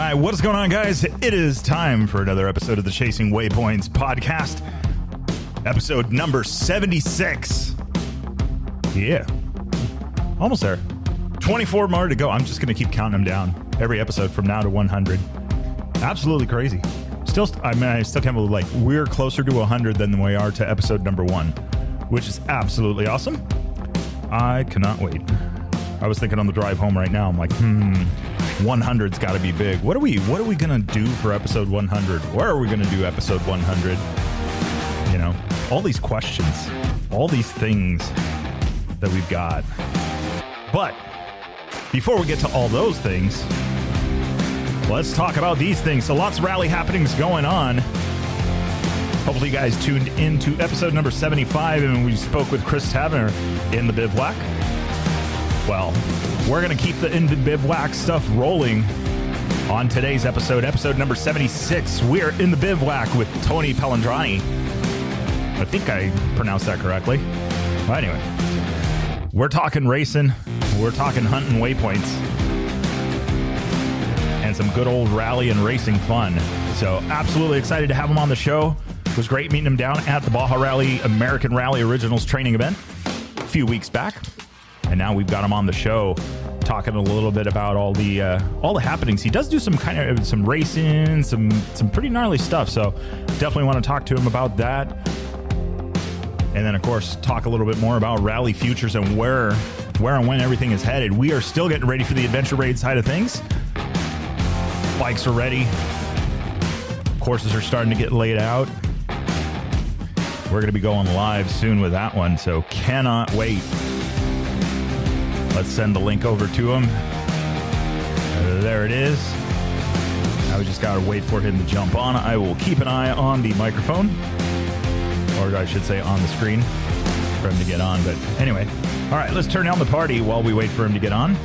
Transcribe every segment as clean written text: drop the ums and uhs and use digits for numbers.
right, what is going on, guys? It is time for another episode of the Chasing Waypoints podcast. Episode number 76. Yeah. Almost there. 24 more to go. I'm just going to keep counting them down every episode from now to 100. Absolutely crazy. I still can't believe, like, we're closer to 100 than we are to episode number 1, which is absolutely awesome. I cannot wait. I was thinking on the drive home right now, I'm like, 100's got to be big. What are we going to do for episode 100? Where are we going to do episode 100? You know, all these questions, all these things that we've got. But before we get to all those things, let's talk about these things. So lots of rally happenings going on. Hopefully you guys tuned into episode number 75 and we spoke with Chris Tavener in the Bivouac. Well, we're going to keep the In the Bivouac stuff rolling on today's episode number 76. We're in the Bivouac with Tony Palandrani. I think I pronounced that correctly. Well, anyway, we're talking racing. We're talking hunting waypoints. And some good old rally and racing fun. So absolutely excited to have him on the show. It was great meeting him down at the Baja Rally American Rally Originals training event a few weeks back. And now we've got him on the show talking a little bit about all the happenings. He does do some racing, some pretty gnarly stuff. So definitely want to talk to him about that. And then, of course, talk a little bit more about rally futures and where and when everything is headed. We are still getting ready for the adventure raid side of things. Bikes are ready. Courses are starting to get laid out. We're going to be going live soon with that one, so cannot wait. Let's send the link over to him. There it is. Now we just got to wait for him to jump on. I will keep an eye on the microphone, or I should say on the screen, for him to get on. But anyway, all right, let's turn down the party while we wait for him to get on.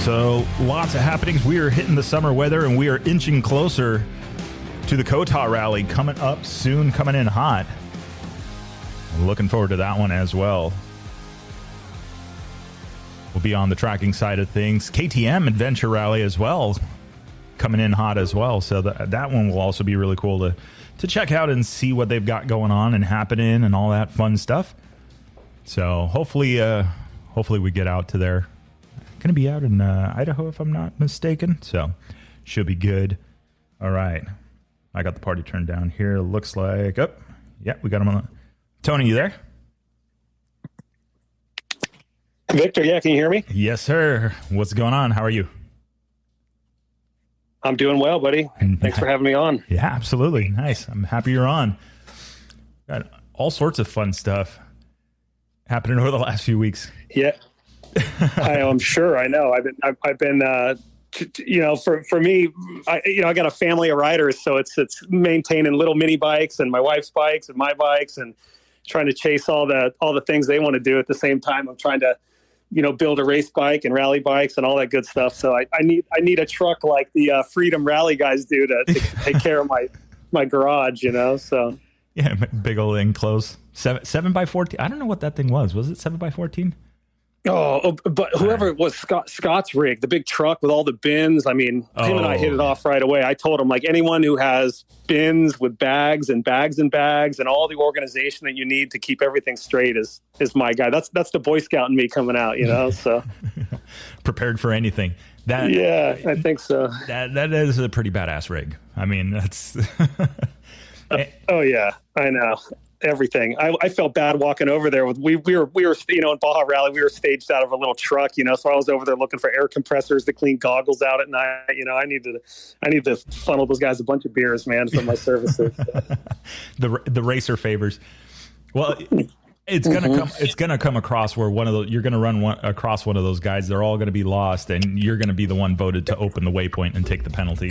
So lots of happenings. We are hitting the summer weather, and we are inching closer to the Kota Rally coming up soon, coming in hot. I'm looking forward to that one as well. We'll be on the tracking side of things. KTM Adventure Rally as well, coming in hot as well. So that one will also be really cool to check out and see what they've got going on and happening and all that fun stuff. So hopefully we get out to there. Going to be out in Idaho, if I'm not mistaken. So should be good. All right. I got the party turned down here. Looks like, yeah, we got him on. Tony, you there? Victor, yeah, can you hear me? Yes, sir. What's going on? How are you? I'm doing well, buddy. Thanks for having me on. Yeah, absolutely. Nice. I'm happy you're on. Got all sorts of fun stuff happening over the last few weeks. Yeah, I'm sure. I know. I've been for me, I got a family of riders, so it's maintaining little mini bikes and my wife's bikes and my bikes and trying to chase all the things they want to do at the same time. I'm trying to, build a race bike and rally bikes and all that good stuff. So I need a truck like the Freedom Rally guys do to take care of my garage, so. Yeah, big old enclosed 7x14. I don't know what that thing was. Was it 7x14? Oh, but whoever it was, Scott's rig, the big truck with all the bins. I mean, him and I hit it off right away. I told him, like, anyone who has bins with bags and bags and bags and all the organization that you need to keep everything straight is my guy. That's the Boy Scout in me coming out, so. Prepared for anything. Yeah, I think so. That is a pretty badass rig. I mean, that's. Oh yeah, I know. Everything. I felt bad walking over there. We were in Baja Rally, we were staged out of a little truck, so I was over there looking for air compressors to clean goggles out at night. I need to funnel those guys a bunch of beers, man, for my services. the racer favors. Well, it's gonna come across where you're gonna run across one of those guys. They're all gonna be lost, and you're gonna be the one voted to open the waypoint and take the penalty.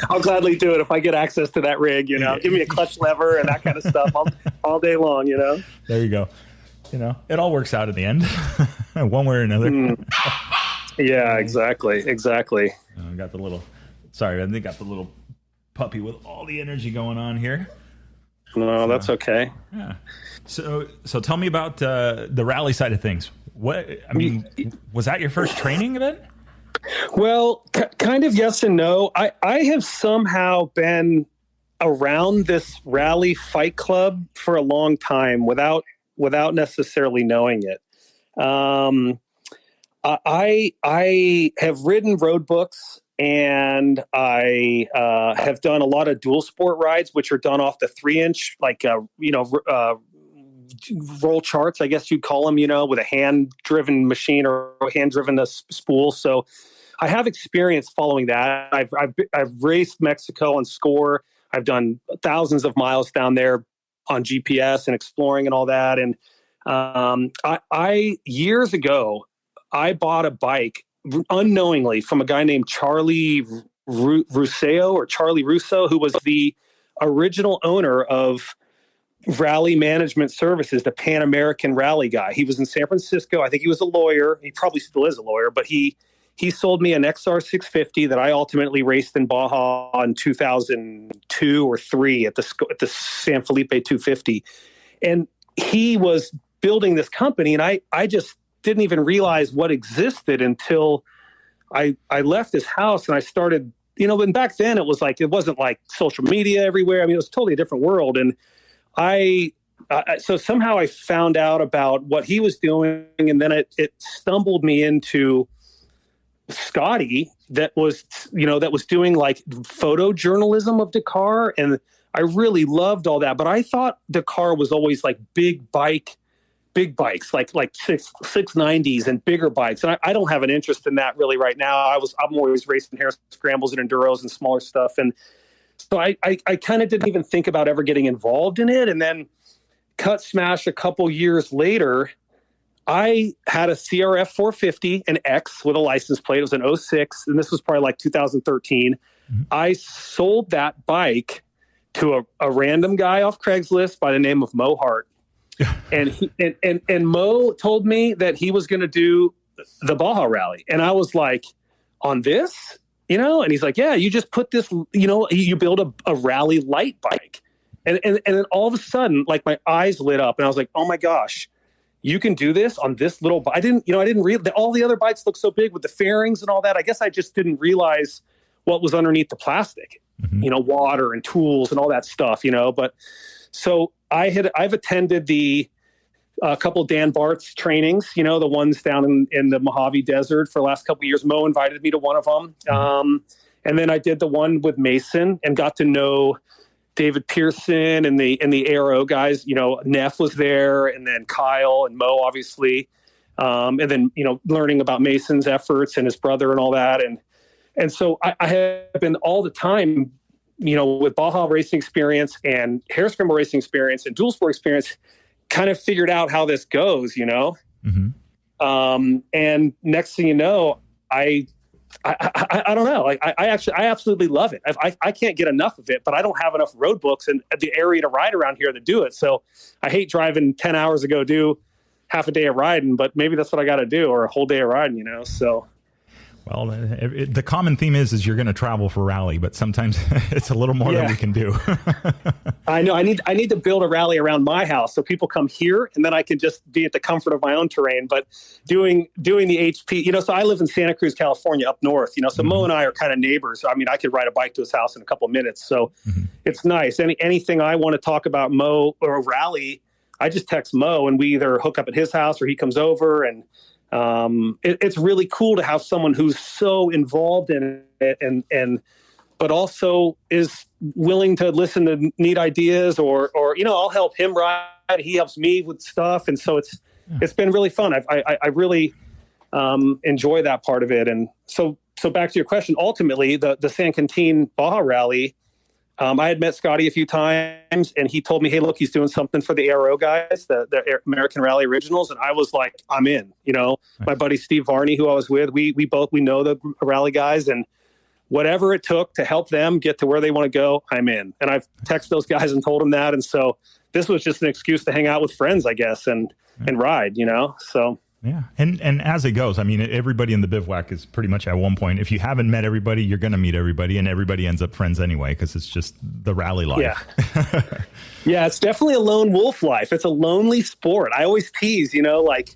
I'll gladly do it if I get access to that rig. Give me a clutch lever and that kind of stuff all day long. There you go. It all works out in the end, one way or another. Yeah, exactly. I got the little puppy with all the energy going on here. No, that's okay. Yeah. So tell me about the rally side of things. Was that your first training event? Well, kind of yes and no. I have somehow been around this rally fight club for a long time without necessarily knowing it. I have ridden road books, and I have done a lot of dual sport rides, which are done off the 3-inch, roll charts, I guess you'd call them, with a hand-driven machine or hand-driven spool. So I have experience following that. I've raced Mexico on Score. I've done thousands of miles down there on GPS and exploring and all that. And I years ago, I bought a bike unknowingly from a guy named Charlie Russo, who was the original owner of Rally Management Services, the Pan American Rally guy. He was in San Francisco. I think he was a lawyer. He probably still is a lawyer, but he sold me an XR 650 that I ultimately raced in Baja in 2002 or 3 at the San Felipe 250. And he was building this company, and I just didn't even realize what existed until I left his house and I started, and back then it wasn't like social media everywhere. I mean, it was totally a different world. And so somehow I found out about what he was doing, and then it stumbled me into Scotty that was doing like photojournalism of Dakar. And I really loved all that, but I thought Dakar was always like big bikes, like 690s and bigger bikes. And I don't have an interest in that really right now. I'm always racing Harris Scrambles and Enduros and smaller stuff. And so I kind of didn't even think about ever getting involved in it. And then cut smash a couple years later, I had a CRF 450, an X with a license plate. It was an 06, and this was probably like 2013. Mm-hmm. I sold that bike to a random guy off Craigslist by the name of Mo Hart. and Mo told me that he was going to do the Baja Rally. And I was like, on this? And he's like, yeah, you just put this, you build a rally light bike. And then all of a sudden, like my eyes lit up and I was like, oh my gosh, you can do this on this little bike. I didn't realize all the other bikes look so big with the fairings and all that. I guess I just didn't realize what was underneath the plastic, mm-hmm. Water and tools and all that stuff, but so I've attended a couple of Dan Bart's trainings, the ones down in the Mojave Desert for the last couple of years. Mo invited me to one of them. And then I did the one with Mason and got to know David Pearson and the Aero guys. Neff was there, and then Kyle and Mo, obviously. And then, learning about Mason's efforts and his brother and all that. And so I have been all the time, with Baja racing experience and Hare Scramble racing experience and dual sport experience, kind of figured out how this goes, Mm-hmm. And next thing you know, I don't know. Like I absolutely love it. I can't get enough of it, but I don't have enough road books and the area to ride around here to do it. So I hate driving 10 hours to go do half a day of riding, but maybe that's what I got to do, or a whole day of riding, so. Well, the common theme is you're going to travel for rally, but sometimes it's a little more than we can do. I know. I need to build a rally around my house so people come here, and then I can just be at the comfort of my own terrain. But doing the HP, so I live in Santa Cruz, California, up north. So mm-hmm. Mo and I are kind of neighbors. I mean, I could ride a bike to his house in a couple of minutes, so mm-hmm. It's nice. Anything I want to talk about Mo or rally, I just text Mo, and we either hook up at his house or he comes over. And it's really cool to have someone who's so involved in it and but also is willing to listen to neat ideas or I'll help him ride. He helps me with stuff. And so it's been really fun. I really enjoy that part of it. And so back to your question, ultimately the San Quintin Baja Rally, I had met Scotty a few times, and he told me, hey, look, he's doing something for the Aero guys, the American Rally Originals. And I was like, I'm in, my buddy Steve Varney, who I was with, we know the rally guys, and whatever it took to help them get to where they want to go, I'm in. And I've texted those guys and told them that. And so this was just an excuse to hang out with friends, I guess, and ride, so. Yeah. And as it goes, I mean, everybody in the bivouac is pretty much at one point. If you haven't met everybody, you're going to meet everybody, and everybody ends up friends anyway, because it's just the rally life. Yeah. Yeah, it's definitely a lone wolf life. It's a lonely sport. I always tease, like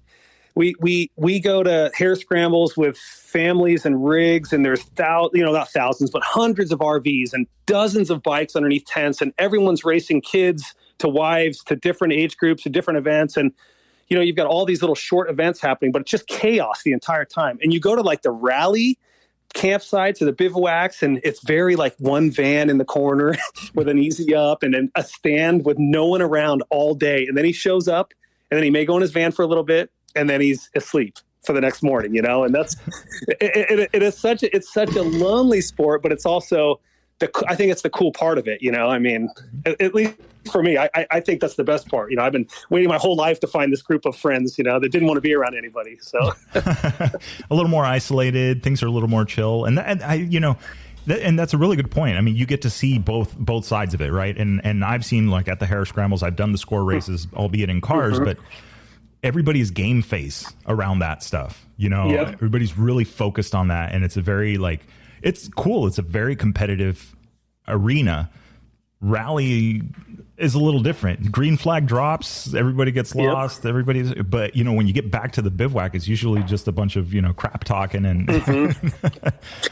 we go to hare scrambles with families and rigs, and there's not thousands, but hundreds of RVs and dozens of bikes underneath tents, and everyone's racing kids to wives to different age groups to different events. And you've got all these little short events happening, but it's just chaos the entire time. And you go to like the rally campsites or the bivouacs, and it's very like one van in the corner with an easy up and then a stand with no one around all day. And then he shows up, and then he may go in his van for a little bit, and then he's asleep for the next morning, and that's it's such a lonely sport, but it's also I think it's the cool part of it. I mean, at least for me, I think that's the best part. I've been waiting my whole life to find this group of friends, that didn't want to be around anybody. So a little more isolated, things are a little more chill. And that's a really good point. I mean, you get to see both sides of it, right? And I've seen, like, at the hare scrambles, I've done the score races, albeit in cars, but everybody's game face around that stuff. Yep. Everybody's really focused on that, and it's a very it's cool. It's a very competitive arena. Rally is a little different. Green flag drops, everybody gets lost. Yep. But when you get back to the bivouac, it's usually just a bunch of crap talking and.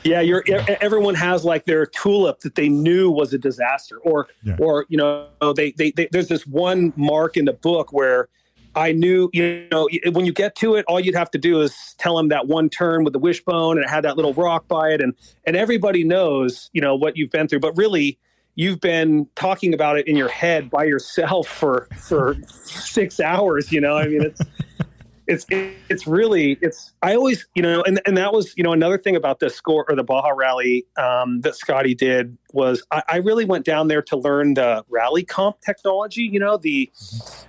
Yeah, everyone has like their tulip that they knew was a disaster, or they there's this one mark in the book where I knew, when you get to it, all you'd have to do is tell them that one turn with the wishbone, and it had that little rock by it, and everybody knows, what you've been through. But really, you've been talking about it in your head by yourself for 6 hours. I mean, I always, and that was, another thing about the score or the Baja Rally that Scotty did was I really went down there to learn the rally comp technology.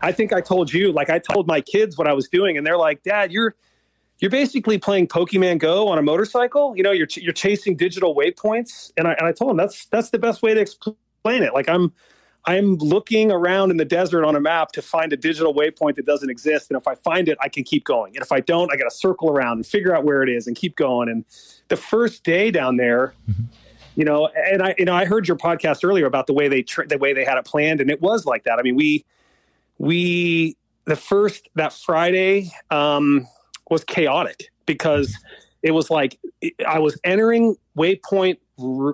I think I told you, like, I told my kids what I was doing, and they're like, Dad, you're basically playing Pokemon Go on a motorcycle. You're chasing digital waypoints. And I told them that's the best way to explain it. Like, I'm looking around in the desert on a map to find a digital waypoint that doesn't exist. And if I find it, I can keep going. And if I don't, I got to circle around and figure out where it is and keep going. And the first day down there, and I heard your podcast earlier about the way they had it planned. And it was like that. I mean, that Friday was chaotic because it was like I was entering waypoint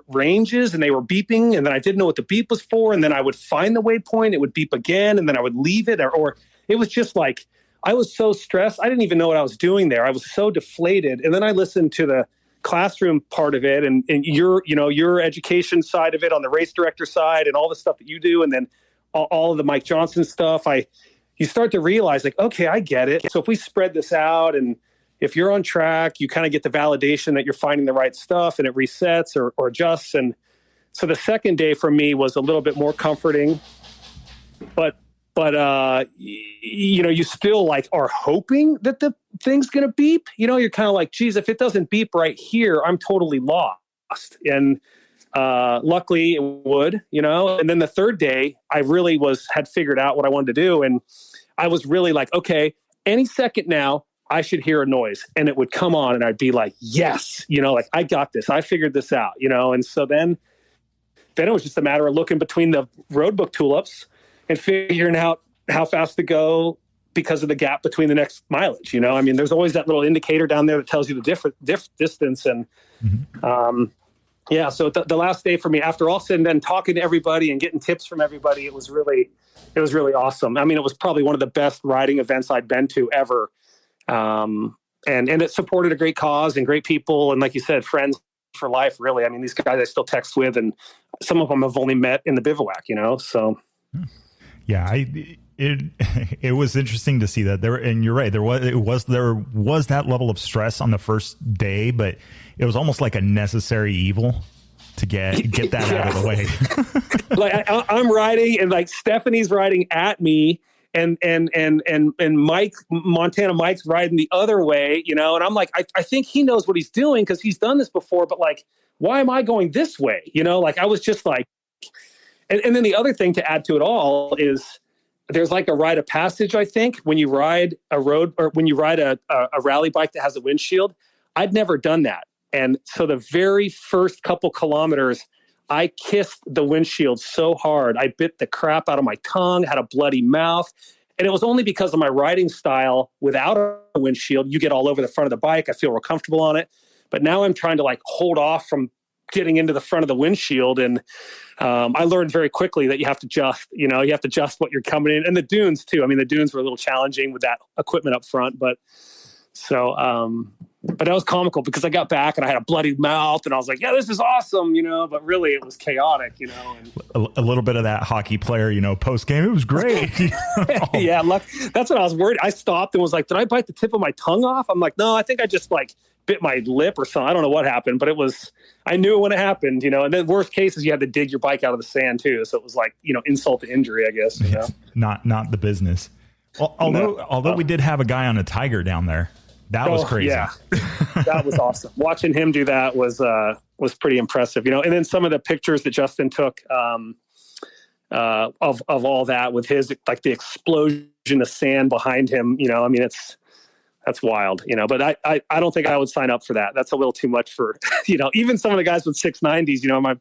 ranges and they were beeping, and then I didn't know what the beep was for, and then I would find the waypoint, it would beep again, and then I would leave it, or it was just like I was so stressed I didn't even know what I was doing there. I was so deflated. And then I listened to the classroom part of it and your education side of it on the race director side and all the stuff that you do, and then all of the Mike Johnson stuff. You start to realize, like, okay, I get it. So if we spread this out, and if you're on track, you kind of get the validation that you're finding the right stuff, and it resets or adjusts. And so the second day for me was a little bit more comforting, but you still like are hoping that the thing's going to beep. You're kind of like, geez, if it doesn't beep right here, I'm totally lost. And luckily it would, and then the third day I really had figured out what I wanted to do. And I was really like, okay, any second now I should hear a noise, and it would come on, and I'd be like, yes, like, I got this. I figured this out, and so then it was just a matter of looking between the roadbook tulips and figuring out how fast to go because of the gap between the next mileage. I mean, there's always that little indicator down there that tells you the different distance. And so the last day for me, after all said and done, talking to everybody and getting tips from everybody, it was really awesome. I mean, it was probably one of the best riding events I'd been to ever. And it supported a great cause and great people. And like you said, friends for life, really. I mean, these guys I still text with, and some of them have only met in the bivouac, so. Yeah, it was interesting to see that there, and you're right. There was that level of stress on the first day, but it was almost like a necessary evil to get that out of the way. Like I'm riding, and like Stephanie's riding at me, and Montana Mike's riding the other way, and I'm like, I think he knows what he's doing because he's done this before, but like, why am I going this way? Like I was just like, and then the other thing to add to it all is there's like a rite of passage, I think, when you ride a road or when you ride a rally bike that has a windshield. I'd never done that. And so the very first couple kilometers, I kissed the windshield so hard. I bit the crap out of my tongue, had a bloody mouth. And it was only because of my riding style without a windshield. You get all over the front of the bike. I feel real comfortable on it. But now I'm trying to like hold off from getting into the front of the windshield. And I learned very quickly that you have to adjust what you're coming in. And the dunes too. I mean, the dunes were a little challenging with that equipment up front, but that was comical because I got back and I had a bloody mouth and I was like, yeah, this is awesome, but really it was chaotic, And a little bit of that hockey player, post game, it was great. Yeah, that's what I was worried. I stopped and was like, did I bite the tip of my tongue off? I'm like, no, I think I just like bit my lip or something. I don't know what happened, but I knew when it happened, and then worst case is you had to dig your bike out of the sand too. So it was like, insult to injury, I guess. Not the business. Although we did have a guy on a tiger down there. That was crazy. Yeah, that was awesome. Watching him do that was pretty impressive, And then some of the pictures that Justin took of all that with his like the explosion of sand behind him, I mean, that's wild, But I don't think I would sign up for that. That's a little too much for even some of the guys with 690s. My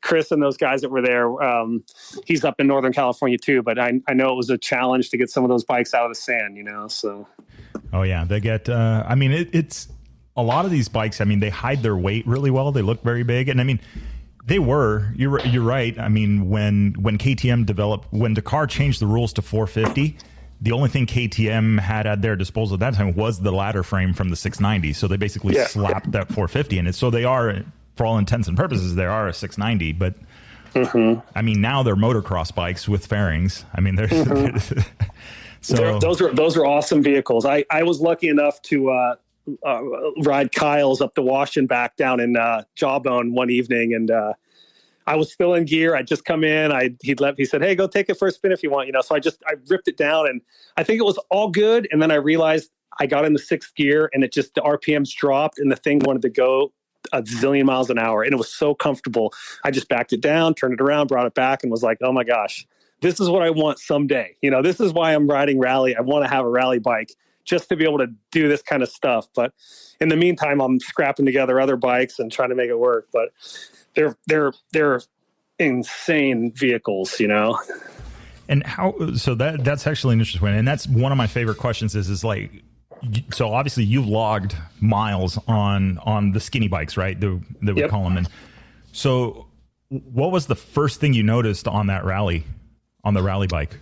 Chris and those guys that were there. He's up in Northern California too, but I know it was a challenge to get some of those bikes out of the sand. So. Oh yeah, they get. I mean, it's a lot of these bikes. I mean, they hide their weight really well. They look very big, and I mean, they were. You're right. I mean, when KTM developed, when Dakar changed the rules to 450, the only thing KTM had at their disposal at that time was the ladder frame from the 690. So they basically slapped that 450 in it. So they are, for all intents and purposes, they are a 690. But I mean, now they're motocross bikes with fairings. I mean, there's. So those are awesome vehicles. I was lucky enough to ride Kyle's up the wash and back down in Jawbone one evening, and I was still in gear. I'd just come in. He said, "Hey, go take it for a spin if you want." So I ripped it down, and I think it was all good. And then I realized I got in the sixth gear, and the RPMs dropped, and the thing wanted to go a zillion miles an hour, and it was so comfortable. I just backed it down, turned it around, brought it back, and was like, "Oh my gosh. This is what I want someday." This is why I'm riding rally. I want to have a rally bike just to be able to do this kind of stuff. But in the meantime, I'm scrapping together other bikes and trying to make it work. But they're insane vehicles, And so that's actually an interesting one. And that's one of my favorite questions is like, so obviously you've logged miles on the skinny bikes, right? That we call them. And so what was the first thing you noticed on that rally? On the rally bike?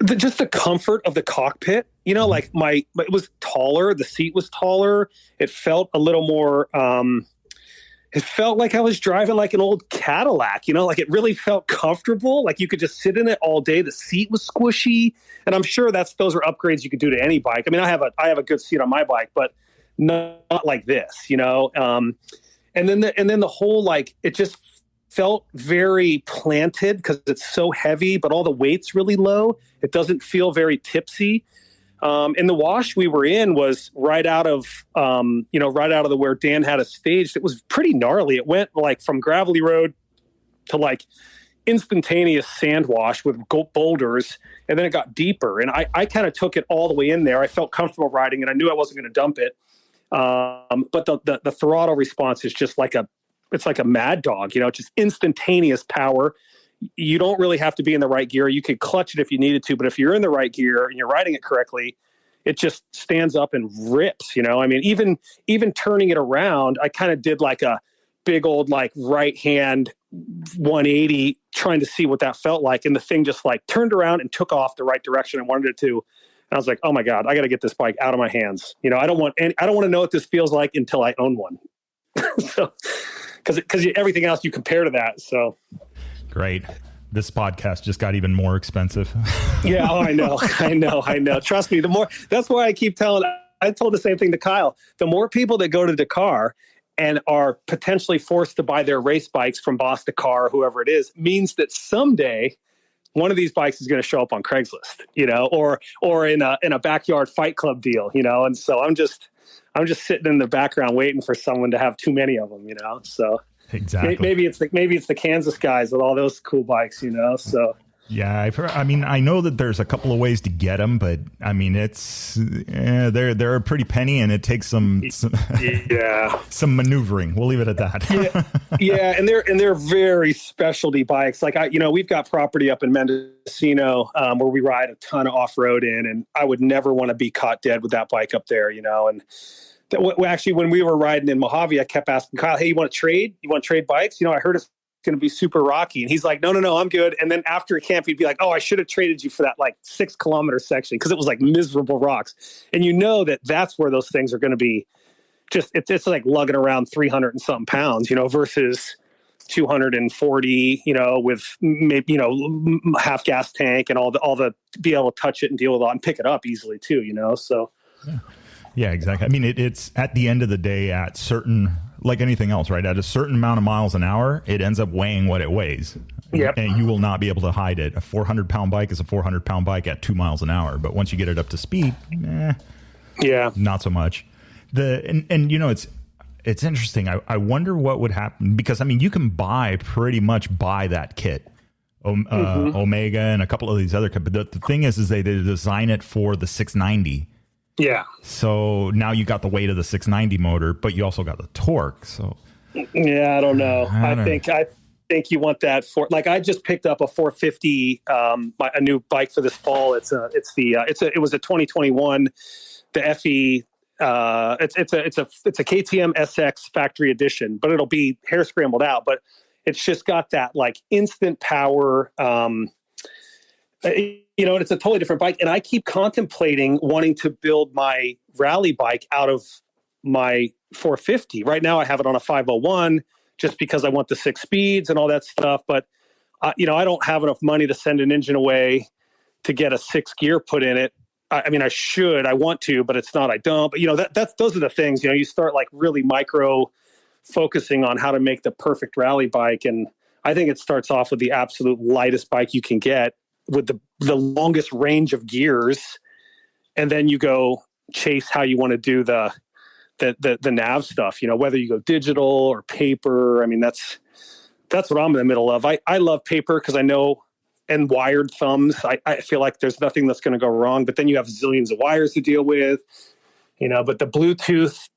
Just the comfort of the cockpit, like it was taller. The seat was taller. It felt a little more, it felt like I was driving like an old Cadillac, like it really felt comfortable. Like you could just sit in it all day. The seat was squishy. And I'm sure those are upgrades you could do to any bike. I mean, I have a good seat on my bike, but not like this, and then the whole, like, it just felt very planted because it's so heavy, but all the weight's really low. It doesn't feel very tipsy. And the wash we were in was right out of the where Dan had us staged. It was pretty gnarly. It went like from gravelly road to like instantaneous sand wash with boulders, and then it got deeper. And I kind of took it all the way in there. I felt comfortable riding it. I knew I wasn't going to dump it. But the throttle response is just it's like a mad dog, just instantaneous power. You don't really have to be in the right gear. You could clutch it if you needed to, but if you're in the right gear and you're riding it correctly, it just stands up and rips, I mean, even turning it around, I kind of did like a big old, like, right hand 180 trying to see what that felt like. And the thing just like turned around and took off the right direction I wanted it to. And I was like, oh my God, I got to get this bike out of my hands. I don't want to know what this feels like until I own one. So, because everything else you compare to that. So great. This podcast just got even more expensive. Yeah. Oh, I know. Trust me. That's why I keep I told the same thing to Kyle. The more people that go to Dakar and are potentially forced to buy their race bikes from Boss Dakar, whoever it is, means that someday one of these bikes is going to show up on Craigslist, or in a backyard fight club deal, and so I'm just sitting in the background waiting for someone to have too many of them, So exactly. Maybe it's the Kansas guys with all those cool bikes, So Yeah, I've heard, I mean, I know that there's a couple of ways to get them, but I mean, they're a pretty penny, and it takes some some maneuvering. We'll leave it at that. Yeah, and they're very specialty bikes. Like we've got property up in Mendocino where we ride a ton of off road in, and I would never want to be caught dead with that bike up there, And actually, when we were riding in Mojave, I kept asking Kyle, "Hey, you want to trade? You want to trade bikes? I heard it's going to be super rocky." And he's like, no, I'm good. And then after camp, he'd be like, "Oh, I should have traded you for that 6 kilometer section," because it was miserable rocks. And that's where those things are going to be just, it's like lugging around 300 and something pounds, versus 240, with maybe, half gas tank and all the be able to touch it and deal with it and pick it up easily too, so. Yeah, exactly. I mean, it's at the end of the day at certain, like anything else, right? At a certain amount of miles an hour, it ends up weighing what it weighs. Yep. And you will not be able to hide it. A 400-pound bike is a 400-pound bike at 2 miles an hour. But once you get it up to speed, not so much. It's interesting. I wonder what would happen, because, I mean, you can pretty much buy that kit. Omega and a couple of these other, but the thing is they design it for the 690. Yeah. So now you got the weight of the 690 motor, but you also got the torque. So yeah, I don't know. I think you want that for, I just picked up a 450, a new bike for this fall. It was a 2021, the FE. It's a KTM SX factory edition, but it'll be hair scrambled out. But it's just got that instant power. It's a totally different bike. And I keep contemplating wanting to build my rally bike out of my 450. Right now I have it on a 501 just because I want the 6 speeds and all that stuff. But, I don't have enough money to send an engine away to get a 6 gear put in it. I mean, I want to, but it's not, I don't. But, those are the things, you start really micro focusing on how to make the perfect rally bike. And I think it starts off with the absolute lightest bike you can get, with the longest range of gears, and then you go chase how you want to do the nav stuff, whether you go digital or paper. I mean, that's what I'm in the middle of. I love paper because I know, and wired thumbs. I feel like there's nothing that's going to go wrong, but then you have zillions of wires to deal with, but the Bluetooth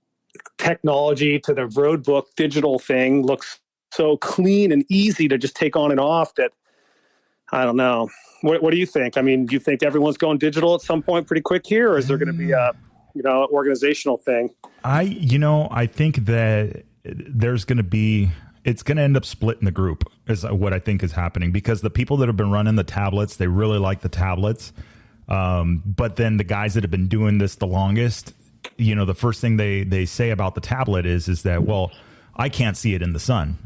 technology to the road book digital thing looks so clean and easy to just take on and off that I don't know. What do you think? I mean, do you think everyone's going digital at some point pretty quick here, or is there going to be a, organizational thing? I think that there's going to be, it's going to end up splitting the group is what I think is happening, because the people that have been running the tablets, they really like the tablets. But then the guys that have been doing this the longest, the first thing they say about the tablet is that, well, I can't see it in the sun.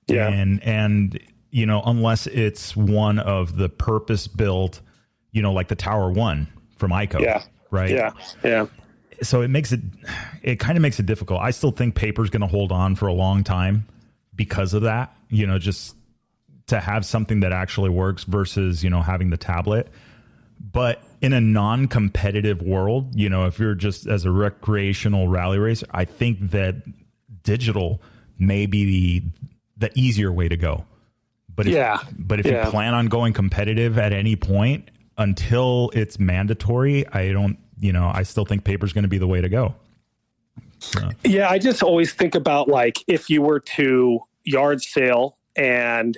Yeah. And unless it's one of the purpose-built, like the Tower One from ICO. Yeah. Right? Yeah. So it kind of makes it difficult. I still think paper's going to hold on for a long time because of that, just to have something that actually works versus, having the tablet. But in a non-competitive world, if you're just as a recreational rally racer, I think that digital may be the easier way to go. But if you plan on going competitive at any point until it's mandatory, I still think paper's going to be the way to go. So. Yeah, I just always think about if you were to yard sale and,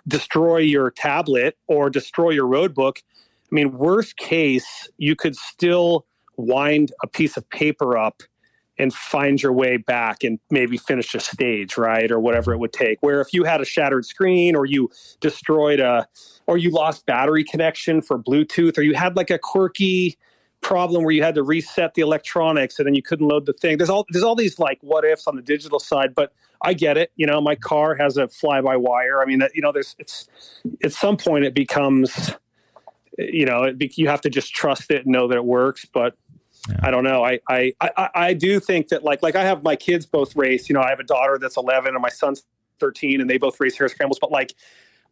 destroy your tablet or destroy your road book. I mean, worst case, you could still wind a piece of paper up and find your way back and maybe finish a stage, right? Or whatever it would take. Where if you had a shattered screen, or you destroyed or you lost battery connection for Bluetooth, or you had a quirky problem where you had to reset the electronics and then you couldn't load the thing. There's all these what ifs on the digital side, but I get it. My car has a fly-by-wire. I mean, it's at some point it becomes, you have to just trust it and know that it works, but yeah. I don't know. I do think that I have my kids both race. I have a daughter that's 11 and my son's 13, and they both race hair scrambles. But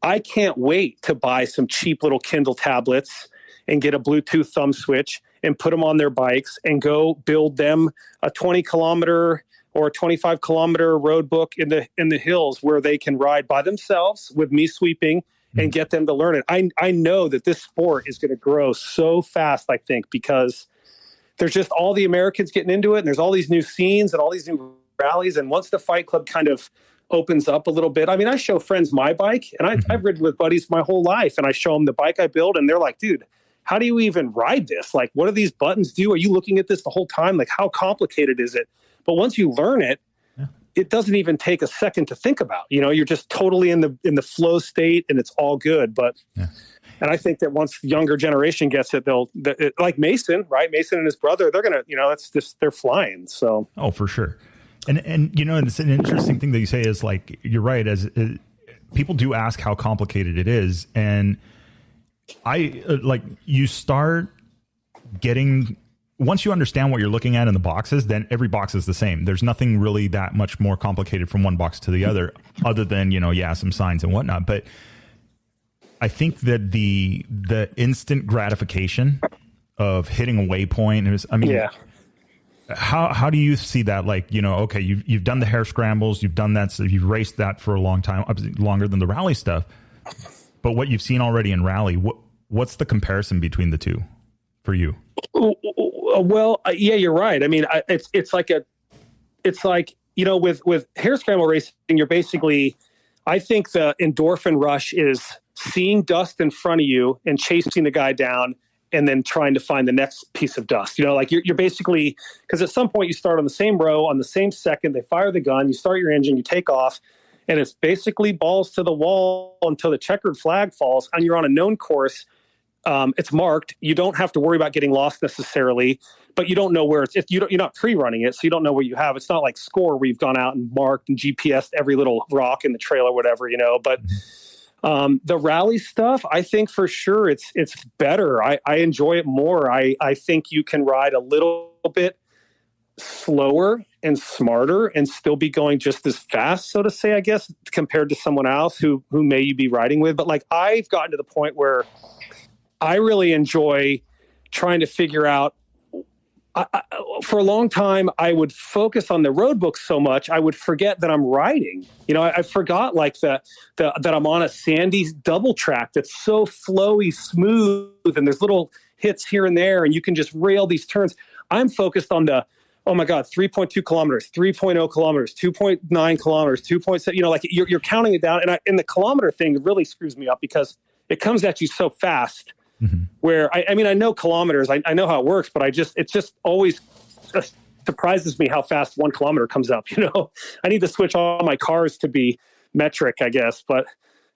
I can't wait to buy some cheap little Kindle tablets and get a Bluetooth thumb switch and put them on their bikes and go build them a 20 kilometer or a 25 kilometer road book in the hills where they can ride by themselves with me sweeping and get them to learn it. I know that this sport is going to grow so fast, I think, because there's just all the Americans getting into it, and there's all these new scenes and all these new rallies. And once the Fight Club kind of opens up a little bit, I mean, I show friends my bike, and I've ridden with buddies my whole life, and I show them the bike I build, and they're like, dude, how do you even ride this? Like, what do these buttons do? Are you looking at this the whole time? Like, how complicated is it? But once you learn it, it doesn't even take a second to think about. You know, you're just totally in the flow state, and it's all good. But and I think that once the younger generation gets it, like Mason, right? Mason and his brother, they're gonna, you know, that's just, they're flying. So for sure. And you know, it's an interesting thing that you say is, like, you're right. As people do ask how complicated it is, and you start getting. Once you understand what you're looking at in the boxes, then every box is the same. There's nothing really that much more complicated from one box to the other than, you know, some signs and whatnot. But I think that the instant gratification of hitting a waypoint is, I mean, how do you see that? Like, you know, okay, you've done the hair scrambles, you've done that, so you've raced that for a long time, longer than the rally stuff. But what you've seen already in rally, what's the comparison between the two for you? Well, yeah, you're right. I mean, it's like, you know, with hair scramble racing, you're basically, I think the endorphin rush is seeing dust in front of you and chasing the guy down and then trying to find the next piece of dust. You know, like you're basically, because at some point you start on the same row on the same second, they fire the gun, you start your engine, you take off, and it's basically balls to the wall until the checkered flag falls, and you're on a known course. It's marked. You don't have to worry about getting lost necessarily, but you don't know where you're not pre-running it, so you don't know what you have. It's not like Score where you've gone out and marked and GPSed every little rock in the trail or whatever, you know. But the rally stuff, I think for sure it's better. I enjoy it more. I think you can ride a little bit slower and smarter and still be going just as fast, so to say, I guess, compared to someone else who may you be riding with. But like, I've gotten to the point where I really enjoy trying to figure out. For a long time, I would focus on the road book so much, I would forget that I'm riding. You know, I forgot like that I'm on a sandy double track that's so flowy, smooth, and there's little hits here and there, and you can just rail these turns. I'm focused on the, oh my God, 3.2 kilometers, 3.0 kilometers, 2.9 kilometers, 2.7. You know, like you're counting it down, and the kilometer thing really screws me up because it comes at you so fast. Mm-hmm. Where I mean, I know kilometers, I know how it works, but it just always surprises me how fast 1 kilometer comes up. You know, I need to switch all my cars to be metric, I guess. But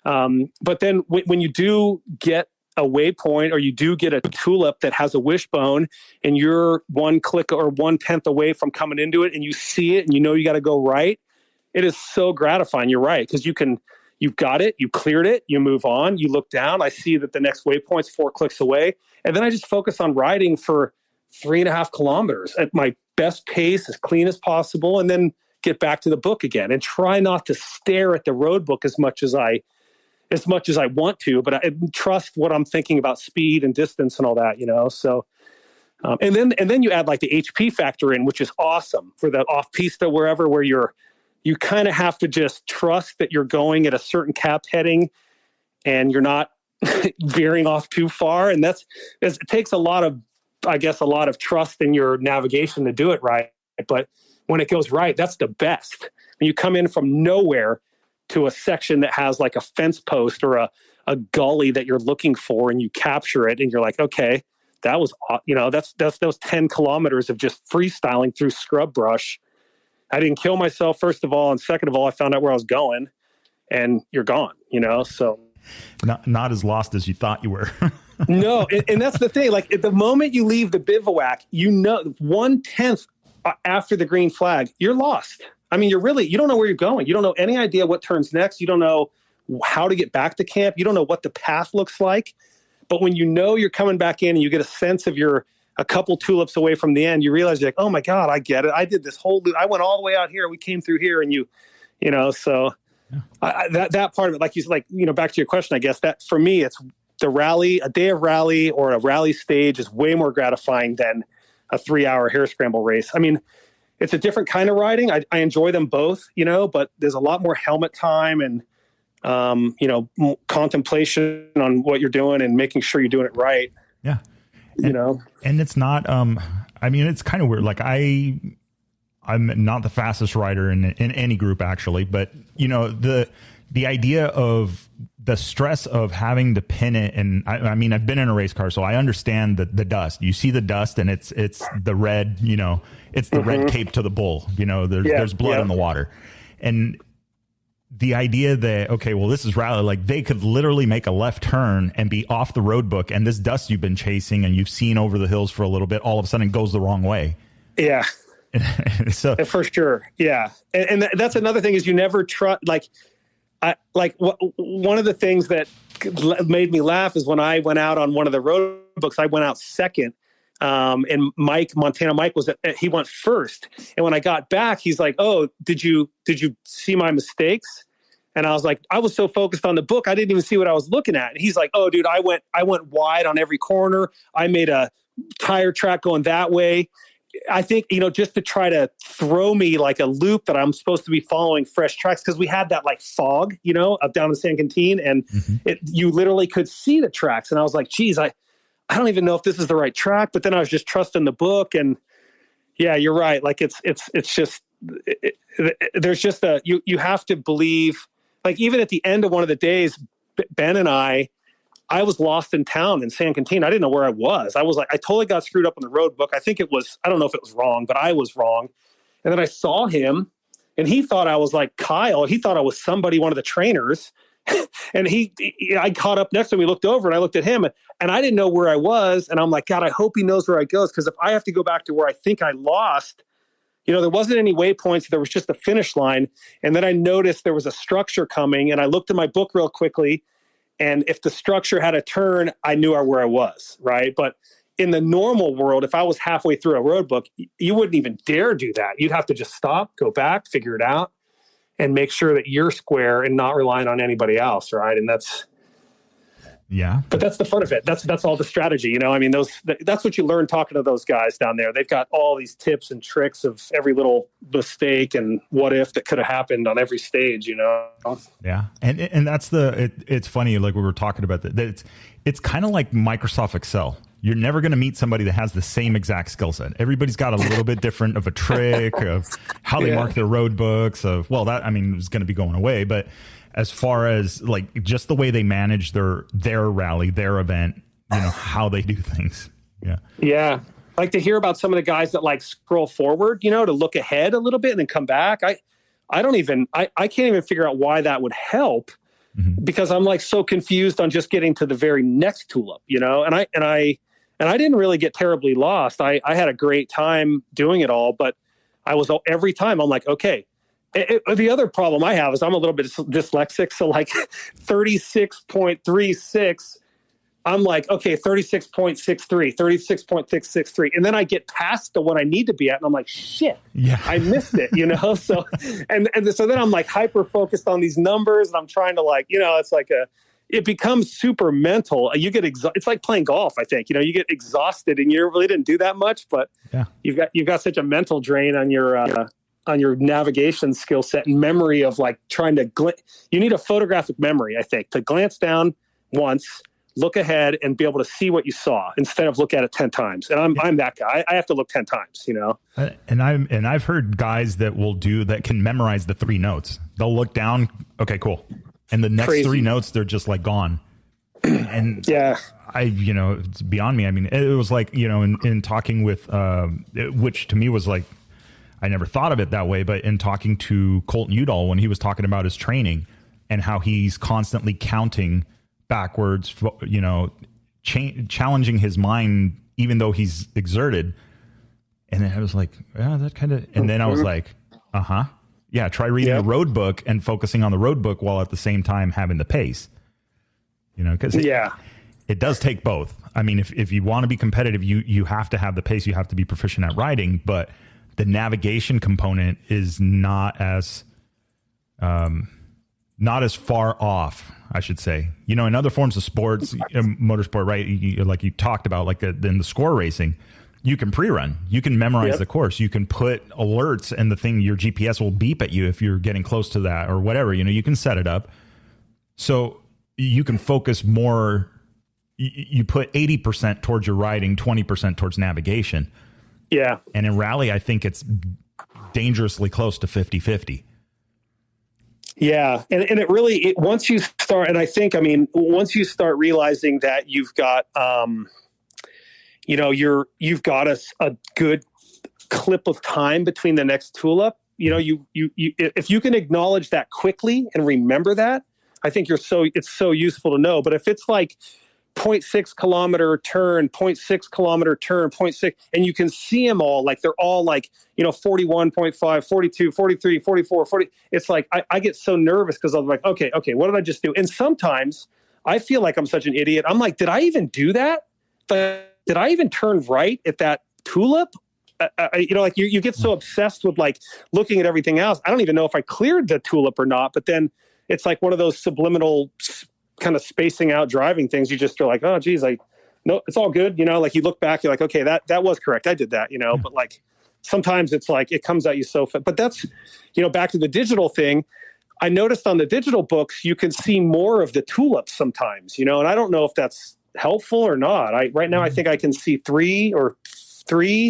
then when you do get a waypoint, or you do get a tulip that has a wishbone, and you're 1 click or 1/10 away from coming into it, and you see it, and you know you got to go right, it is so gratifying. You're right, because you've got it, you cleared it, you move on, you look down, I see that the next waypoint's 4 clicks away, and then I just focus on riding for 3.5 kilometers at my best pace, as clean as possible, and then get back to the book again, and try not to stare at the road book as much as I want to, but I trust what I'm thinking about speed and distance and all that, you know. So, and then you add like the HP factor in, which is awesome for the off pista wherever, where you kind of have to just trust that you're going at a certain cap heading and you're not veering off too far. And it takes a lot of trust in your navigation to do it right. But when it goes right, that's the best. When you come in from nowhere to a section that has like a fence post or a gully that you're looking for, and you capture it, and you're like, okay, that was, you know, that's those 10 kilometers of just freestyling through scrub brush. I didn't kill myself, first of all, and second of all, I found out where I was going, and you're gone, you know. So not as lost as you thought you were. No, and that's the thing. Like, at the moment you leave the bivouac, you know, 1/10 after the green flag, you're lost. I mean, you don't know where you're going. You don't know any idea what turns next. You don't know how to get back to camp. You don't know what the path looks like. But when you know you're coming back in and you get a sense of a couple tulips away from the end, you realize you're like, oh my God, I get it. I did this whole loop. I went all the way out here. We came through here, and you know, so that part of it, back to your question, I guess that for me, it's the rally, a day of rally or a rally stage is way more gratifying than a 3-hour hair scramble race. I mean, it's a different kind of riding. I enjoy them both, you know, but there's a lot more helmet time, and contemplation on what you're doing and making sure you're doing it right. Yeah. And it's not, I mean, it's kind of weird. Like I'm not the fastest rider in any group actually, but the idea of the stress of having to pin it. And I mean, I've been in a race car, so I understand the dust. You see the dust and it's the red, it's the red tape to the bull, there's blood in the water. And the idea that, okay, well, this is rally, like they could literally make a left turn and be off the road book. And this dust you've been chasing and you've seen over the hills for a little bit, all of a sudden goes the wrong way. Yeah. So for sure. Yeah. And that's another thing is you never trust, one of the things that made me laugh is when I went out on one of the road books, I went out second. And Montana Mike he went first. And when I got back, he's like, "Oh, did you see my mistakes?" And I was like, I was so focused on the book, I didn't even see what I was looking at. And he's like, "Oh, dude, I went wide on every corner. I made a tire track going that way. I think, just to try to throw me like a loop that I'm supposed to be following fresh tracks." Cause we had that like fog, up down in San Quintin, and you literally could see the tracks. And I was like, geez, I don't even know if this is the right track, but then I was just trusting the book. And yeah, you're right. Like it's just, there's just you have to believe, like even at the end of one of the days, Ben and I was lost in town in San Quintin. I didn't know where I was. I was like, I totally got screwed up on the road book. I think I don't know if it was wrong, but I was wrong. And then I saw him and he thought I was like Kyle. He thought I was somebody, one of the trainers. And I caught up next to him. We looked over and I looked at him and I didn't know where I was. And I'm like, God, I hope he knows where I goes. Cause if I have to go back to where I think I lost, there wasn't any waypoints. There was just a finish line. And then I noticed there was a structure coming and I looked at my book real quickly. And if the structure had a turn, I knew where I was. Right. But in the normal world, if I was halfway through a road book, you wouldn't even dare do that. You'd have to just stop, go back, figure it out, and make sure that you're square and not relying on anybody else, right? And but that's the fun of it. That's all the strategy, I mean, that's what you learn talking to those guys down there. They've got all these tips and tricks of every little mistake and what if that could have happened on every stage, Yeah, and that's it's funny, like we were talking about that. It's kind of like Microsoft Excel. You're never going to meet somebody that has the same exact skill set. Everybody's got a little bit different of a trick of how they mark their road books it's going to be going away. But as far as like just the way they manage their rally, their event, how they do things. Yeah. Yeah. I like to hear about some of the guys that like scroll forward, to look ahead a little bit and then come back. I can't even figure out why that would help. Because I'm like so confused on just getting to the very next tulip, and I didn't really get terribly lost. I had a great time doing it all, but every time I'm like, okay. The other problem I have is I'm a little bit dyslexic. So like 36.36, I'm like, okay, 36.63, 36.663. And then I get past the one I need to be at. And I'm like, shit, I missed it, So, so then I'm like hyper focused on these numbers and I'm trying to like, it's like it becomes super mental. You get it's like playing golf. I think, you get exhausted and you really didn't do that much, but you've got such a mental drain on your navigation skill set and memory of like trying to, you need a photographic memory, I think, to glance down once, look ahead and be able to see what you saw instead of look at it 10 times. And I'm that guy. I have to look 10 times, And I've heard guys that can memorize the 3 notes. They'll look down. Okay, cool. And the next 3 notes, they're just like gone. And it's beyond me. I mean, it was like, in talking with, which to me was like, I never thought of it that way, but in talking to Colton Udall, when he was talking about his training and how he's constantly counting backwards, challenging his mind, even though he's exerted. And then I was like, yeah, that kind of, and then I was like, yeah, try reading the road book and focusing on the road book while at the same time having the pace, because it does take both. I mean, if you want to be competitive, you have to have the pace, you have to be proficient at riding, but the navigation component is not as far off, I should say. In other forms of sports, motorsport, right? Like you talked about, like in the score racing, you can pre-run, you can memorize the course, you can put alerts, and your GPS will beep at you if you're getting close to that or whatever. You can set it up. So you can focus more. You put 80% towards your riding, 20% towards navigation. Yeah. And in rally, I think it's dangerously close to 50-50. Yeah. And it really, once you start, and I think, I mean, once you start realizing that you've got, you've got a good clip of time between the next tool up, you if you can acknowledge that quickly and remember that, I think it's so useful to know. But if it's like 0.6 kilometer turn, 0.6 kilometer turn, 0.6, and you can see them all, like they're all like, 41.5, 42, 43, 44, 40. It's like, I get so nervous because I'm like, okay, what did I just do? And sometimes I feel like I'm such an idiot. I'm like, did I even do that? Did I even turn right at that tulip? Like you get so obsessed with like looking at everything else. I don't even know if I cleared the tulip or not, but then it's like one of those subliminal kind of spacing out driving things. You just are like, oh geez, no, it's all good. Like you look back, you're like, okay, that was correct. I did that, but like sometimes it's like, it comes at you so fast. But that's, back to the digital thing. I noticed on the digital books, you can see more of the tulips sometimes, and I don't know if that's helpful or not. Right now, I think I can see three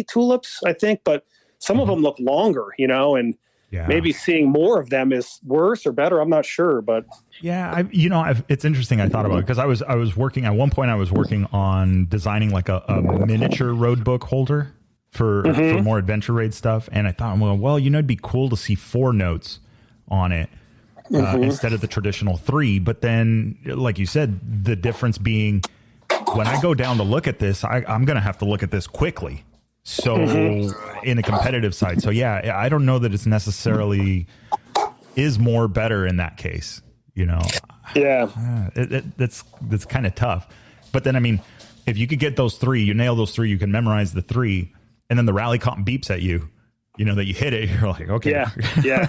tulips, I think, but some of them look longer, and maybe seeing more of them is worse or better. I'm not sure, but it's interesting. I thought about it because I was working at one point. I was working on designing like a miniature road book holder for more adventure raid stuff, and I thought, well, it'd be cool to see 4 notes on it instead of the traditional 3. But then, like you said, the difference being when I go down to look at this, I'm going to have to look at this quickly. So in a competitive side. So I don't know that it's necessarily is more better in that case, Yeah. That's kind of tough. But then, I mean, if you could get those 3, you nail those 3, you can memorize the 3, and then the rally comp beeps at you, that you hit it. You're like, okay. Yeah.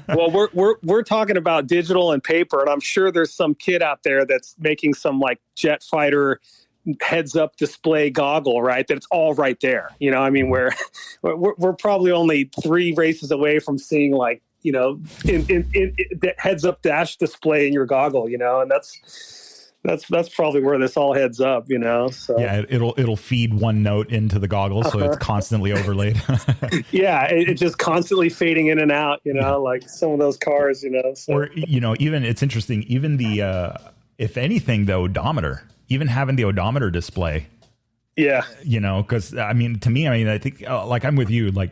Well, we're talking about digital and paper, and I'm sure there's some kid out there that's making some like jet fighter heads up display goggle, right? That it's all right there. We're probably only 3 races away from seeing like, in the heads up dash display in your goggle, and that's probably where this all heads up, so yeah, it'll feed one note into the goggle. So it's constantly overlaid. It's just constantly fading in and out, like some of those cars, so. Or, even it's interesting, even the, if anything, the odometer, even having the odometer display. Yeah. Because to me, I think like I'm with you. Like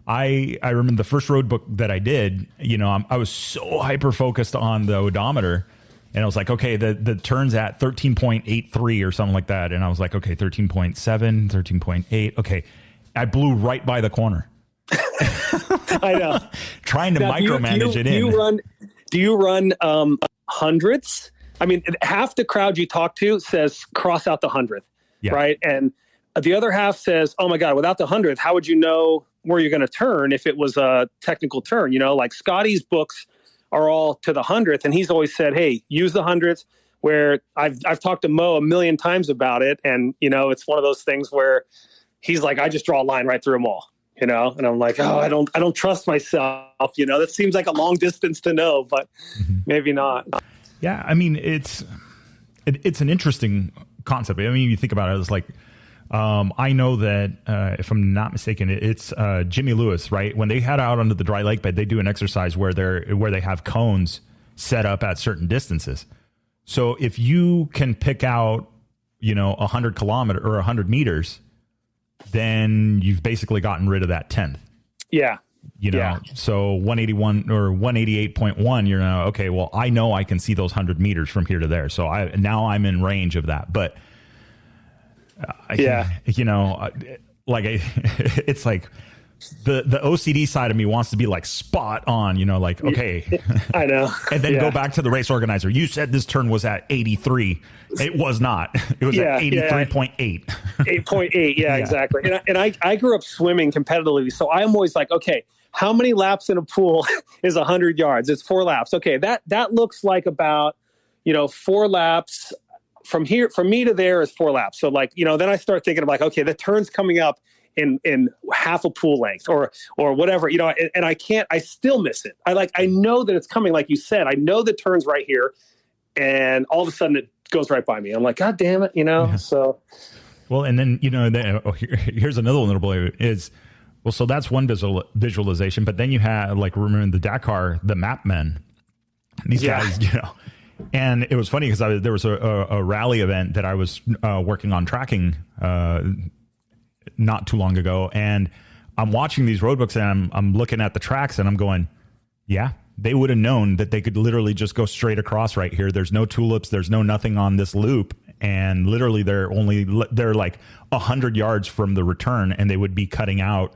I remember the first road book that I did, I was so hyper focused on the odometer, and I was like, okay, the turn's at 13.83 or something like that. And I was like, okay, 13.7, 13.8. Okay. I blew right by the corner. I know. Trying to micromanage it in. Do you run hundredths? I mean, half the crowd you talk to says cross out the 100th, right? And the other half says, oh my God, without the 100th, how would you know where you're going to turn if it was a technical turn? Like Scotty's books are all to the 100th, and he's always said, hey, use the 100th. Where I've talked to Mo a million times about it, and it's one of those things where he's like, I just draw a line right through them all, and I'm like, oh, I don't trust myself, that seems like a long distance to know, but maybe not. Yeah, I mean, it's an interesting concept. I mean, you think about it, it's like, I know that if I'm not mistaken, it's Jimmy Lewis, right? When they head out onto the dry lake bed, they do an exercise where they have cones set up at certain distances. So if you can pick out, 100 kilometers or 100 meters, then you've basically gotten rid of that 10th. Yeah. So 181 or 188.1, okay, well, I know I can see those 100 meters from here to there. So now I'm in range of that. But it's like the OCD side of me wants to be like spot on, okay. I know. And then go back to the race organizer. You said this turn was at 83. It was not. It was at 83.8. 8.8. Yeah, exactly. And I grew up swimming competitively. So I'm always like, okay, how many laps in a pool is 100 yards? It's 4 laps. Okay. That looks like about, 4 laps from here, from me to there is 4 laps. So like, then I start thinking of like, okay, the turn's coming up in half a pool length or whatever, and I still miss it. I know that it's coming. Like you said, I know the turn's right here. and all of a sudden it goes right by me. I'm like, God damn it, so. Well, and then, here's another one little is, well, so that's one visualization, but then you have, like, remember the Dakar, the map men, these guys, and it was funny because there was a rally event that I was working on tracking not too long ago, and I'm watching these road books and I'm looking at the tracks and I'm going, yeah, they would have known that they could literally just go straight across right here. There's no tulips. There's no nothing on this loop. And literally they're like 100 yards from the return, and they would be cutting out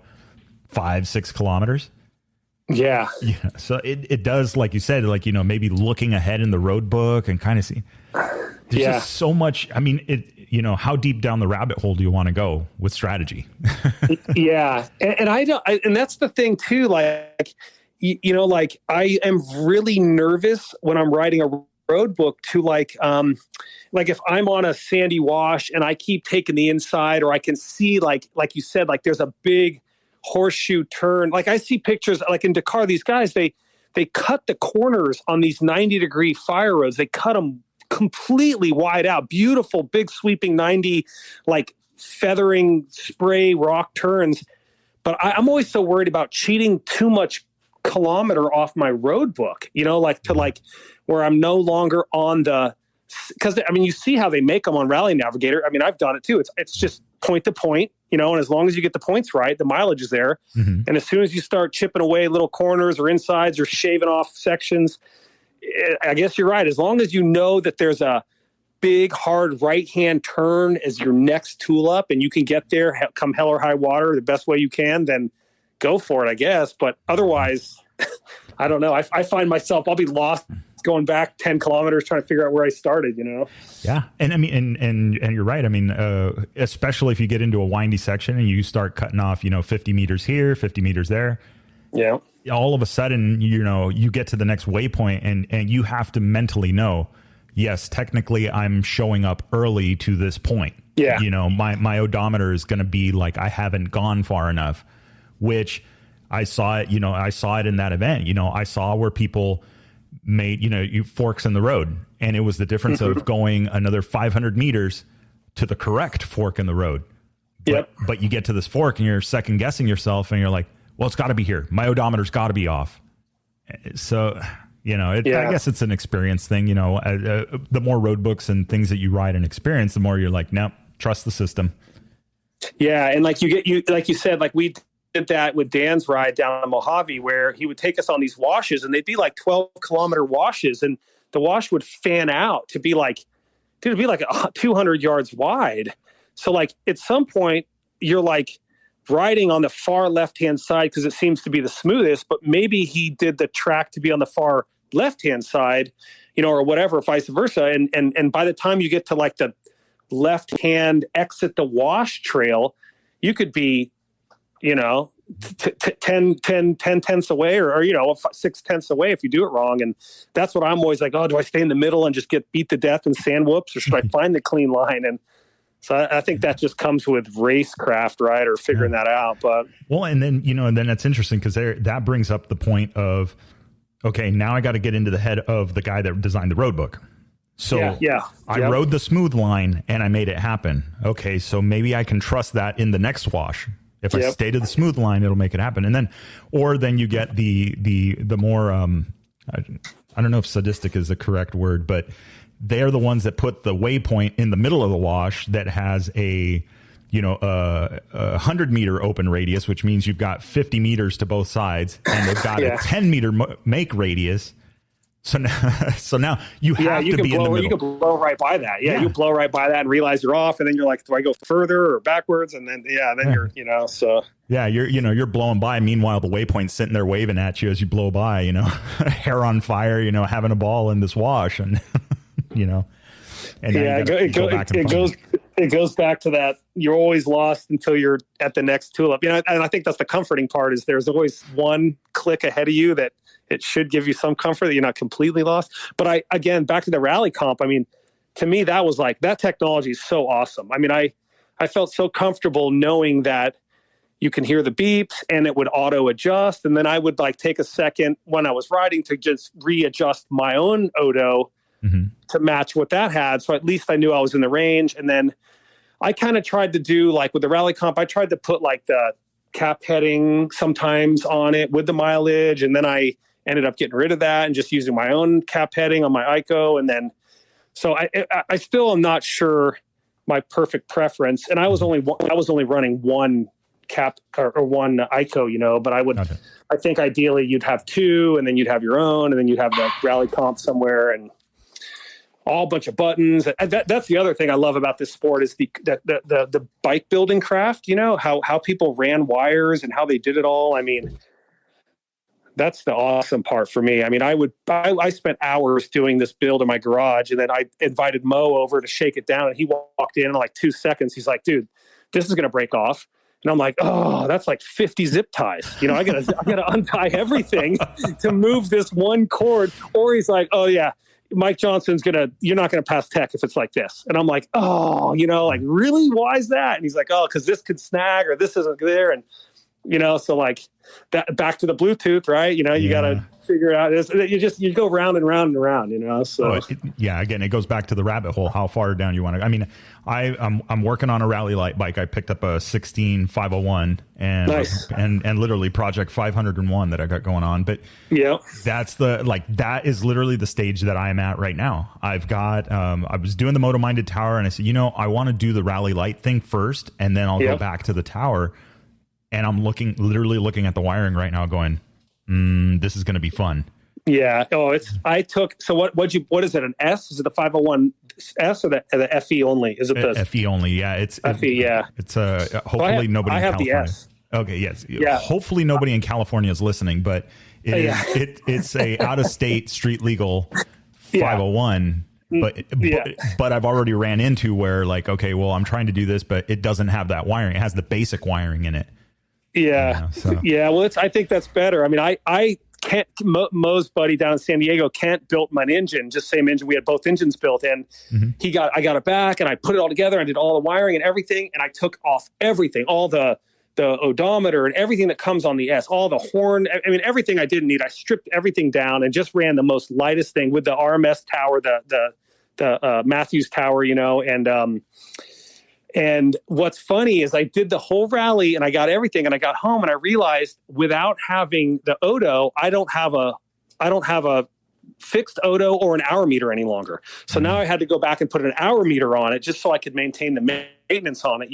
5-6 kilometers. Yeah. So it does, like you said, like, maybe looking ahead in the road book and kind of see, there's just so much. I mean, how deep down the rabbit hole do you want to go with strategy? Yeah. And I don't, and that's the thing too. Like, like I am really nervous when I'm writing a road book to like if I'm on a sandy wash and I keep taking the inside, or I can see like you said, like there's a big horseshoe turn. Like I see pictures like in Dakar, these guys, they cut the corners on these 90-degree fire roads. They cut them completely wide out, beautiful, big sweeping 90, like feathering spray rock turns. But I'm always so worried about cheating too much kilometer off my road book, like where I'm no longer on because I mean, you see how they make them on Rally Navigator. I mean, I've done it too. It's just point to point, and as long as you get the points right, the mileage is there. Mm-hmm. And as soon as you start chipping away little corners or insides or shaving off sections, I guess you're right. As long as you know that there's a big, hard right-hand turn as your next tool up and you can get there, come hell or high water, the best way you can, then go for it, I guess. But otherwise, I don't know. I find myself, I'll be lost going back 10 kilometers trying to figure out where I started, Yeah. And I mean, and you're right. I mean, especially if you get into a windy section and you start cutting off, 50 meters here, 50 meters there. Yeah. All of a sudden, you get to the next waypoint and you have to mentally know, yes, technically I'm showing up early to this point. Yeah. My odometer is going to be like, I haven't gone far enough, which I saw it, I saw it in that event. I saw where people made, forks in the road, and it was the difference of going another 500 meters to the correct fork in the road. But you get to this fork and you're second guessing yourself and you're like, well, it's got to be here. My odometer's got to be off. So, I guess it's an experience thing. The more road books and things that you ride and experience, the more you're like, nope, trust the system. Yeah. And like like you said, like we did that with Dan's ride down in Mojave, where he would take us on these washes, and they'd be like 12-kilometer washes, and the wash would fan out to be like, it'd be like 200 yards wide. So like at some point you're like riding on the far left-hand side because it seems to be the smoothest, but maybe he did the track to be on the far left-hand side, or whatever, vice versa. And by the time you get to like the left-hand exit the wash trail, you could be, 10 tenths away or 6 tenths away if you do it wrong. And that's what I'm always like, oh, do I stay in the middle and just get beat to death in sand whoops, or should I find the clean line? And so I think that just comes with racecraft, right? Or figuring that out. But well, and then, and then that's interesting because that brings up the point of, okay, now I got to get into the head of the guy that designed the road book. So I rode the smooth line and I made it happen. Okay, so maybe I can trust that in the next wash. If I stay to the smooth line, it'll make it happen. And then you get the more, I don't know if sadistic is the correct word, but they're the ones that put the waypoint in the middle of the wash that has a 100-meter open radius, which means you've got 50 meters to both sides, and they've got a 10-meter make radius. So now you have to be in the middle. You can blow right by that. Yeah, you blow right by that and realize you're off, and then you're like, do I go further or backwards? And then you're so yeah, you're blowing by. Meanwhile, the waypoint's sitting there waving at you as you blow by. Hair on fire. Having a ball in this wash, and and it goes back to that. You're always lost until you're at the next tulip. And I think that's the comforting part is there's always one click ahead of you that it should give you some comfort that you're not completely lost. But again, back to the rally comp, I mean, to me, that was like, that technology is so awesome. I mean, I felt so comfortable knowing that you can hear the beeps and it would auto adjust. And then I would like take a second when I was riding to just readjust my own odo to match what that had. So at least I knew I was in the range. And then I kind of tried to do like with the rally comp, I tried to put like the cap heading sometimes on it with the mileage. And then I ended up getting rid of that and just using my own cap heading on my ICO. And then, so I still am not sure my perfect preference. And I was only running one cap or one ICO, but I think ideally you'd have two, and then you'd have your own, and then you'd have the rally comp somewhere, and all bunch of buttons. That's the other thing I love about this sport is the bike building craft, how people ran wires and how they did it all. I mean, that's the awesome part for me. I mean, I spent hours doing this build in my garage, and then I invited Mo over to shake it down, and he walked in like 2 seconds. He's like, dude, this is going to break off. And I'm like, oh, that's like 50 zip ties. I gotta untie everything to move this one cord. Or he's like, oh yeah, Mike Johnson's you're not gonna pass tech if it's like this. And I'm like, oh, like really? Why is that? And he's like, oh, because this could snag or this isn't there. And so like that, back to the Bluetooth, right? You gotta figure out you go round and round and round, so again, it goes back to the rabbit hole, how far down you want to. I mean, I'm working on a rally light bike. I picked up a 16 501 and nice. and literally project 501 that I got going on, but that's that is literally the stage that I am at right now. I've got I was doing the Moto Minded tower, and I said, I want to do the rally light thing first, and then I'll go back to the tower. And I'm literally looking at the wiring right now going, this is going to be fun. Yeah. Oh, so what is it? An S? Is it the 501 S or the FE only? Is it the FE only? Yeah. It's FE. Yeah. It's hopefully nobody in California. The S. Okay. Yes. Yeah. Hopefully nobody in California is listening, but it's a out of state street legal 501. But I've already ran into where like, okay, well, I'm trying to do this, but it doesn't have that wiring. It has the basic wiring in it. Yeah. Well, I think that's better. I mean, I can't, Mo's buddy down in San Diego, Kent built my engine, just same engine. We had both engines built, and I got it back, and I put it all together. I did all the wiring and everything. And I took off everything, all the odometer and everything that comes on the S, all the horn. I mean, everything I didn't need. I stripped everything down and just ran the most lightest thing with the RMS tower, the Matthews tower, and what's funny is I did the whole rally and I got everything, and I got home and I realized without having the Odo, I don't have a fixed Odo or an hour meter any longer. So now I had to go back and put an hour meter on it just so I could maintain the maintenance on it,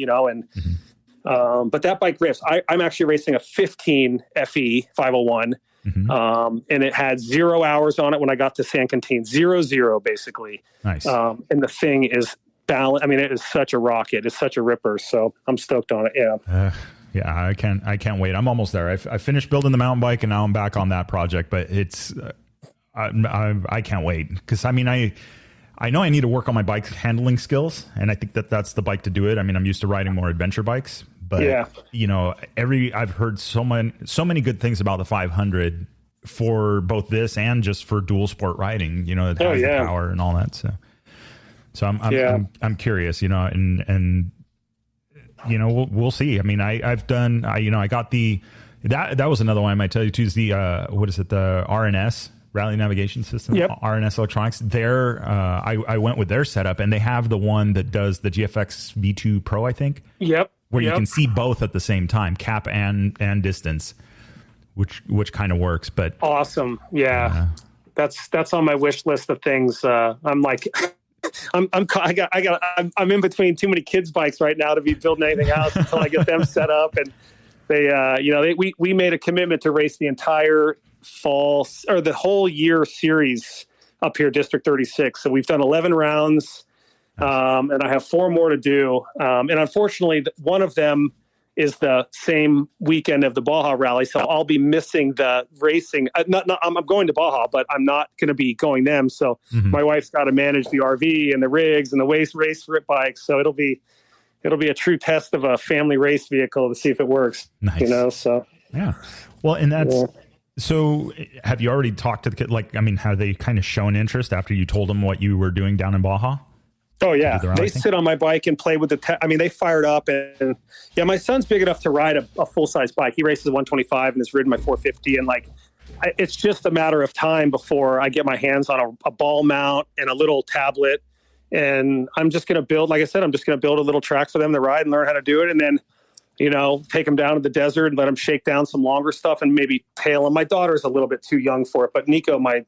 but that bike rips. I'm actually racing a 15 FE 501. And it had 0 hours on it when I got to San Quintin, 0 basically. Nice. And the thing is balance. I mean, it is such a rocket. It's such a ripper. So I'm stoked on it. Yeah. I can't wait. I'm almost there. I finished building the mountain bike, and now I'm back on that project, but it's, I can't wait. Cause I mean, I know I need to work on my bike handling skills, and I think that's the bike to do it. I mean, I'm used to riding more adventure bikes, but I've heard so many good things about the 500 for both this and just for dual sport riding, it has the power and all that. So I'm curious, and we'll see. I mean, I got that was another one I might tell you too, is the what is it, the RNS Rally Navigation System, RNS Electronics. I went with their setup, and they have the one that does the GFX V2 Pro, I think. Where you can see both at the same time, cap and distance, which kind of works. But awesome, that's on my wish list of things. I'm like. I'm in between too many kids' bikes right now to be building anything else until I get them set up. And we made a commitment to race the entire fall or the whole year series up here, District 36. So we've done 11 rounds, and I have 4 more to do. And unfortunately, one of them is the same weekend of the Baja Rally, so I'll be missing the racing. I'm going to Baja, but I'm not going to be going them. So my wife's got to manage the RV and the rigs and the race bikes. So it'll be a true test of a family race vehicle to see if it works. Nice. So yeah. Well, and that's so. Have you already talked to the kid? Like, I mean, have they kind of shown interest after you told them what you were doing down in Baja? Oh yeah, they sit on my bike and play with they fired up, and my son's big enough to ride a full size bike. He races a 125 and has ridden my 450, and like it's just a matter of time before I get my hands on a ball mount and a little tablet. And I'm just going to build, like I said, I'm just going to build a little track for them to ride and learn how to do it. And then, take them down to the desert and let them shake down some longer stuff and maybe tail them. My daughter's a little bit too young for it, but Nico, my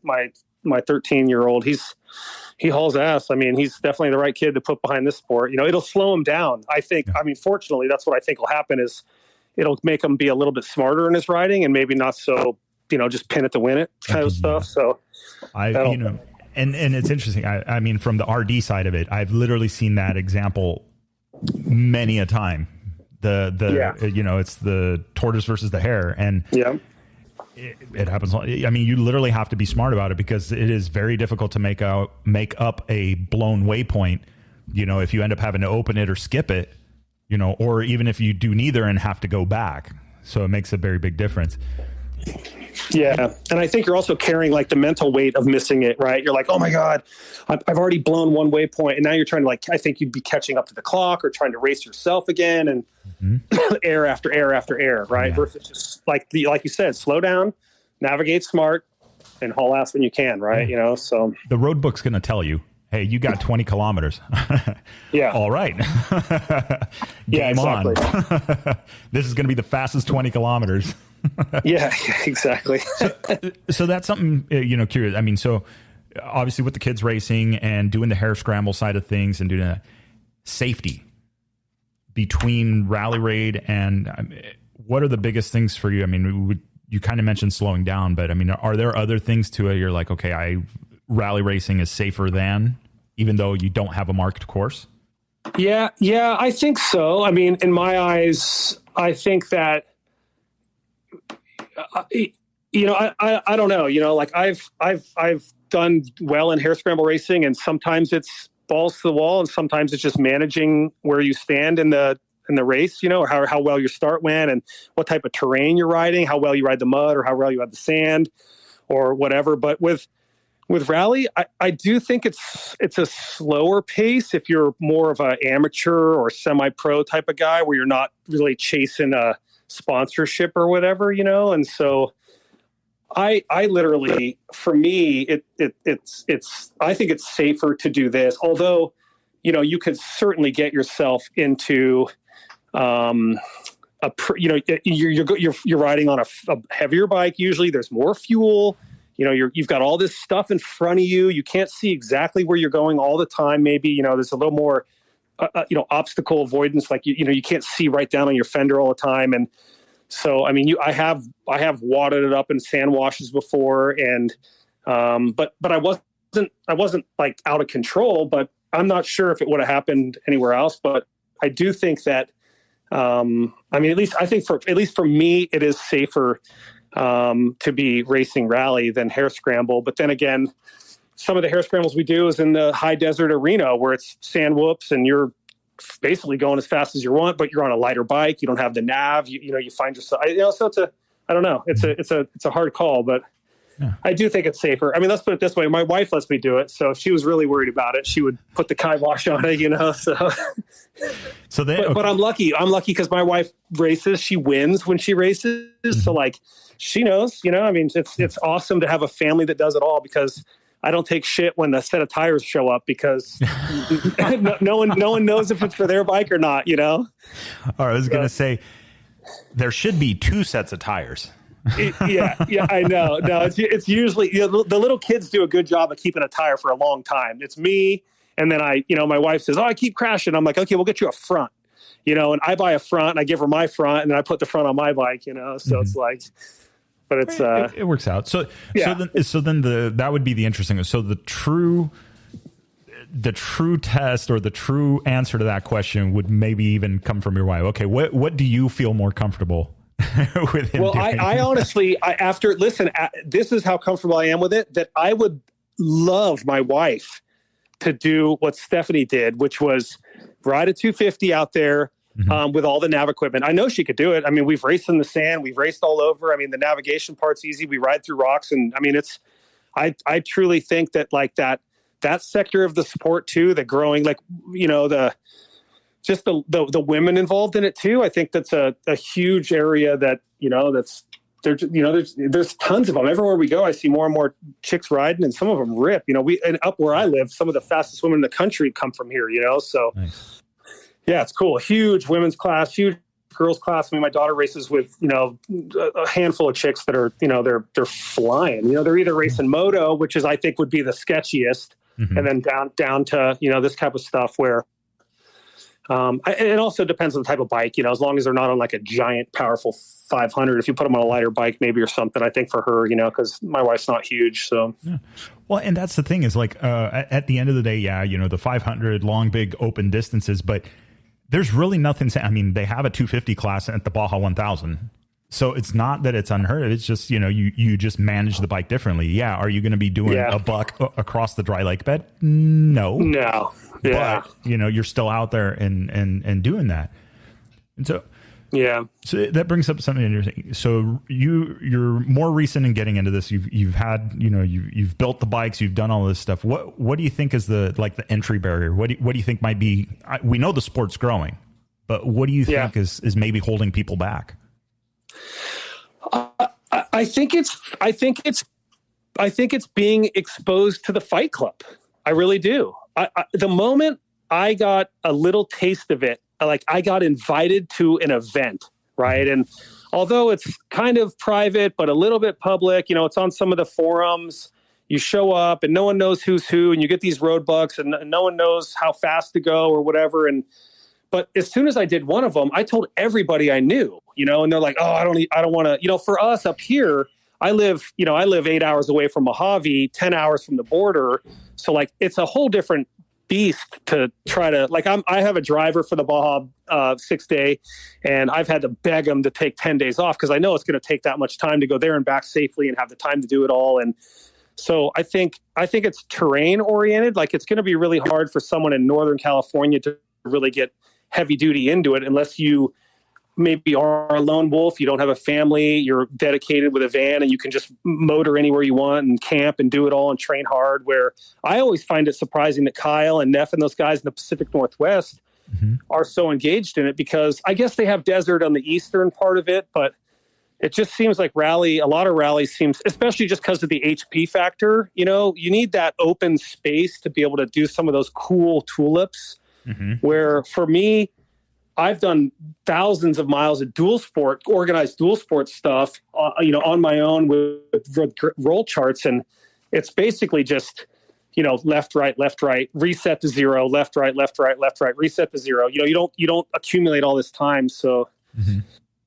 13-year-old, he hauls ass. I mean, he's definitely the right kid to put behind this sport. It'll slow him down. I think, fortunately, that's what I think will happen is it'll make him be a little bit smarter in his riding and maybe not so, just pin it to win it kind of stuff. So and it's interesting. I mean, from the RD side of it, I've literally seen that example many a time. It's the tortoise versus the hare. And it happens. I mean, you literally have to be smart about it because it is very difficult to make up a blown waypoint, if you end up having to open it or skip it, or even if you do neither and have to go back. So it makes a very big difference. Yeah. And I think you're also carrying like the mental weight of missing it, right? You're like, oh my God, I've already blown one waypoint. And now you're trying to I think you'd be catching up to the clock or trying to race yourself again and air after air after air, right? Yeah. Versus just like you said, slow down, navigate smart and haul ass when you can, right? So the road book's going to tell you, hey, you got 20 kilometers. Yeah. All right. Game on. This is going to be the fastest 20 kilometers. Yeah, exactly. so that's something, curious. I mean, so obviously with the kids racing and doing the hare scramble side of things and doing that, safety between rally raid and what are the biggest things for you? I mean, you kind of mentioned slowing down, but I mean, are there other things to it? You're like, okay, rally racing is safer than, even though you don't have a marked course? Yeah, I think so. I mean, in my eyes, I think that, I don't know, like I've done well in hare scramble racing, and sometimes it's balls to the wall and sometimes it's just managing where you stand in the race, or how well your start went and what type of terrain you're riding, how well you ride the mud or how well you ride the sand or whatever. But with rally, I do think it's a slower pace if you're more of an amateur or semi-pro type of guy where you're not really chasing a sponsorship or whatever, and so I literally, for me, it's I think it's safer to do this, although you could certainly get yourself into you're riding on a heavier bike. Usually there's more fuel. You've got all this stuff in front of you. You can't see exactly where you're going all the time. Maybe, there's a little more, obstacle avoidance. Like, you can't see right down on your fender all the time. And so, I mean, I have wadded it up in sand washes before. And, but I wasn't like out of control, but I'm not sure if it would have happened anywhere else. But I do think that, I mean, at least for me, it is safer to be racing rally than hare scramble. But then again, some of the hare scrambles we do is in the high desert arena where it's sand whoops and you're basically going as fast as you want, but you're on a lighter bike. You don't have the nav. You find yourself. So I don't know. It's a hard call, but yeah. I do think it's safer. I mean, let's put it this way. My wife lets me do it. So if she was really worried about it, she would put the kibosh on it, So then, okay. But I'm lucky. I'm lucky because my wife races. She wins when she races. Mm-hmm. So like she knows, I mean, it's awesome to have a family that does it all because I don't take shit when the set of tires show up because no one knows if it's for their bike or not, All right, I was going to say there should be 2 sets of tires. Yeah, I know. No, it's usually the little kids do a good job of keeping a tire for a long time. It's me, and then my wife says, "Oh, I keep crashing." I'm like, "Okay, we'll get you a front," and I buy a front, and I give her my front, and then I put the front on my bike, So mm-hmm. It's like, but it's it works out. So yeah. So then that would be the interesting. So the true test or the true answer to that question would maybe even come from your wife. Okay, what do you feel more comfortable with him? Well, I honestly, this is how comfortable I am with it, that I would love my wife to do what Stephanie did, which was ride a 250 out there mm-hmm. with all the nav equipment. I know she could do it. I mean, we've raced in the sand, we've raced all over. I mean, the navigation part's easy. We ride through rocks. And I mean, I truly think that like that sector of the sport too, the growing, like, the women involved in it too. I think that's a huge area that, that's there's tons of them everywhere we go. I see more and more chicks riding, and some of them rip. And up where I live, some of the fastest women in the country come from here. So nice. Yeah, it's cool. Huge women's class, huge girls class. I mean, my daughter races with a handful of chicks that are they're flying. They're either racing moto, which is I think would be the sketchiest, and then down to this type of stuff where. It also depends on the type of bike, as long as they're not on like a giant, powerful 500. If you put them on a lighter bike, maybe or something, I think for her, because my wife's not huge. So, yeah. Well, and that's the thing is like, at the end of the day, the 500 long, big open distances, but there's really nothing. I mean, they have a 250 class at the Baja 1000. So it's not that it's unheard of. It's just, you just manage the bike differently. Yeah. Are you going to be doing a buck across the dry lake bed? No. Yeah. But, you're still out there and doing that. And so, yeah. So that brings up something interesting. So you're more recent in getting into this. You've had, you've built the bikes, you've done all this stuff. What do you think is the entry barrier? What do you think might be, we know the sport's growing, but what do you think is maybe holding people back? I think it's being exposed to the Fight Club. I really do. The moment I got a little taste of it, like I got invited to an event, right? And although it's kind of private, but a little bit public, it's on some of the forums. You show up and no one knows who's who, and you get these road bucks, and no one knows how fast to go or whatever. But as soon as I did one of them, I told everybody I knew, and they're like, oh, I don't want to, for us up here, I live 8 hours away from Mojave, 10 hours from the border. So like, it's a whole different beast to try to, like, I have a driver for the Baja 6-day, and I've had to beg him to take 10 days off because I know it's going to take that much time to go there and back safely and have the time to do it all. And so I think it's terrain oriented. Like, it's going to be really hard for someone in Northern California to really get heavy duty into it unless you maybe are a lone wolf, you don't have a family, you're dedicated with a van, and you can just motor anywhere you want and camp and do it all and train hard. Where I always find it surprising that Kyle and Neff and those guys in the Pacific Northwest are so engaged in it, because I guess they have desert on the eastern part of it, but it just seems like a lot of rallies seems, especially just because of the HP factor, you need that open space to be able to do some of those cool tulips. Where for me, I've done thousands of miles of organized dual sport stuff, on my own with roll charts. And it's basically just, left, right, reset to zero, left, right, reset to zero. You don't accumulate all this time. So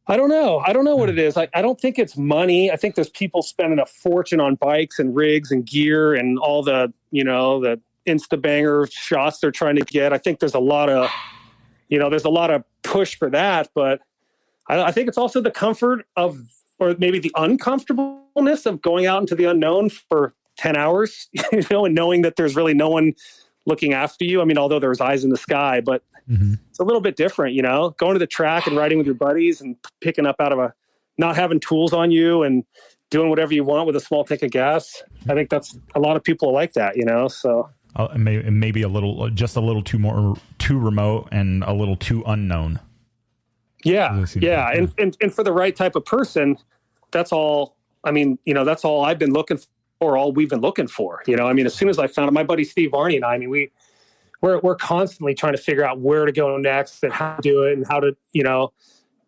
I don't know what it is. I don't think it's money. I think there's people spending a fortune on bikes and rigs and gear and all the Insta banger shots they're trying to get. I think there's a lot of push for that, but I think it's also the comfort of, or maybe the uncomfortableness of going out into the unknown for 10 hours, and knowing that there's really no one looking after you. I mean, although there's eyes in the sky, but it's a little bit different, going to the track and riding with your buddies and picking up out of not having tools on you and doing whatever you want with a small tank of gas. I think that's a lot of people like that, so. Maybe just a little too remote and a little too unknown. Yeah. And for the right type of person, that's all. I mean, that's all I've been looking for. All we've been looking for. As soon as I found it, my buddy Steve Varney and I mean, we're constantly trying to figure out where to go next and how to do it and how to,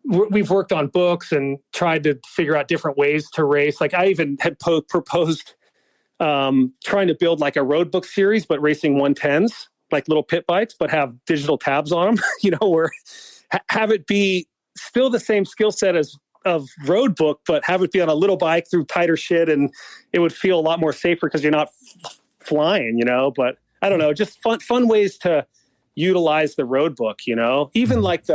we've worked on books and tried to figure out different ways to race. Like I even had proposed. Trying to build like a road book series, but racing 110s, like little pit bikes, but have digital tabs on them, where have it be still the same skill set of road book, but have it be on a little bike through tighter shit. And it would feel a lot more safer because you're not flying, but I don't know, just fun ways to utilize the road book, even like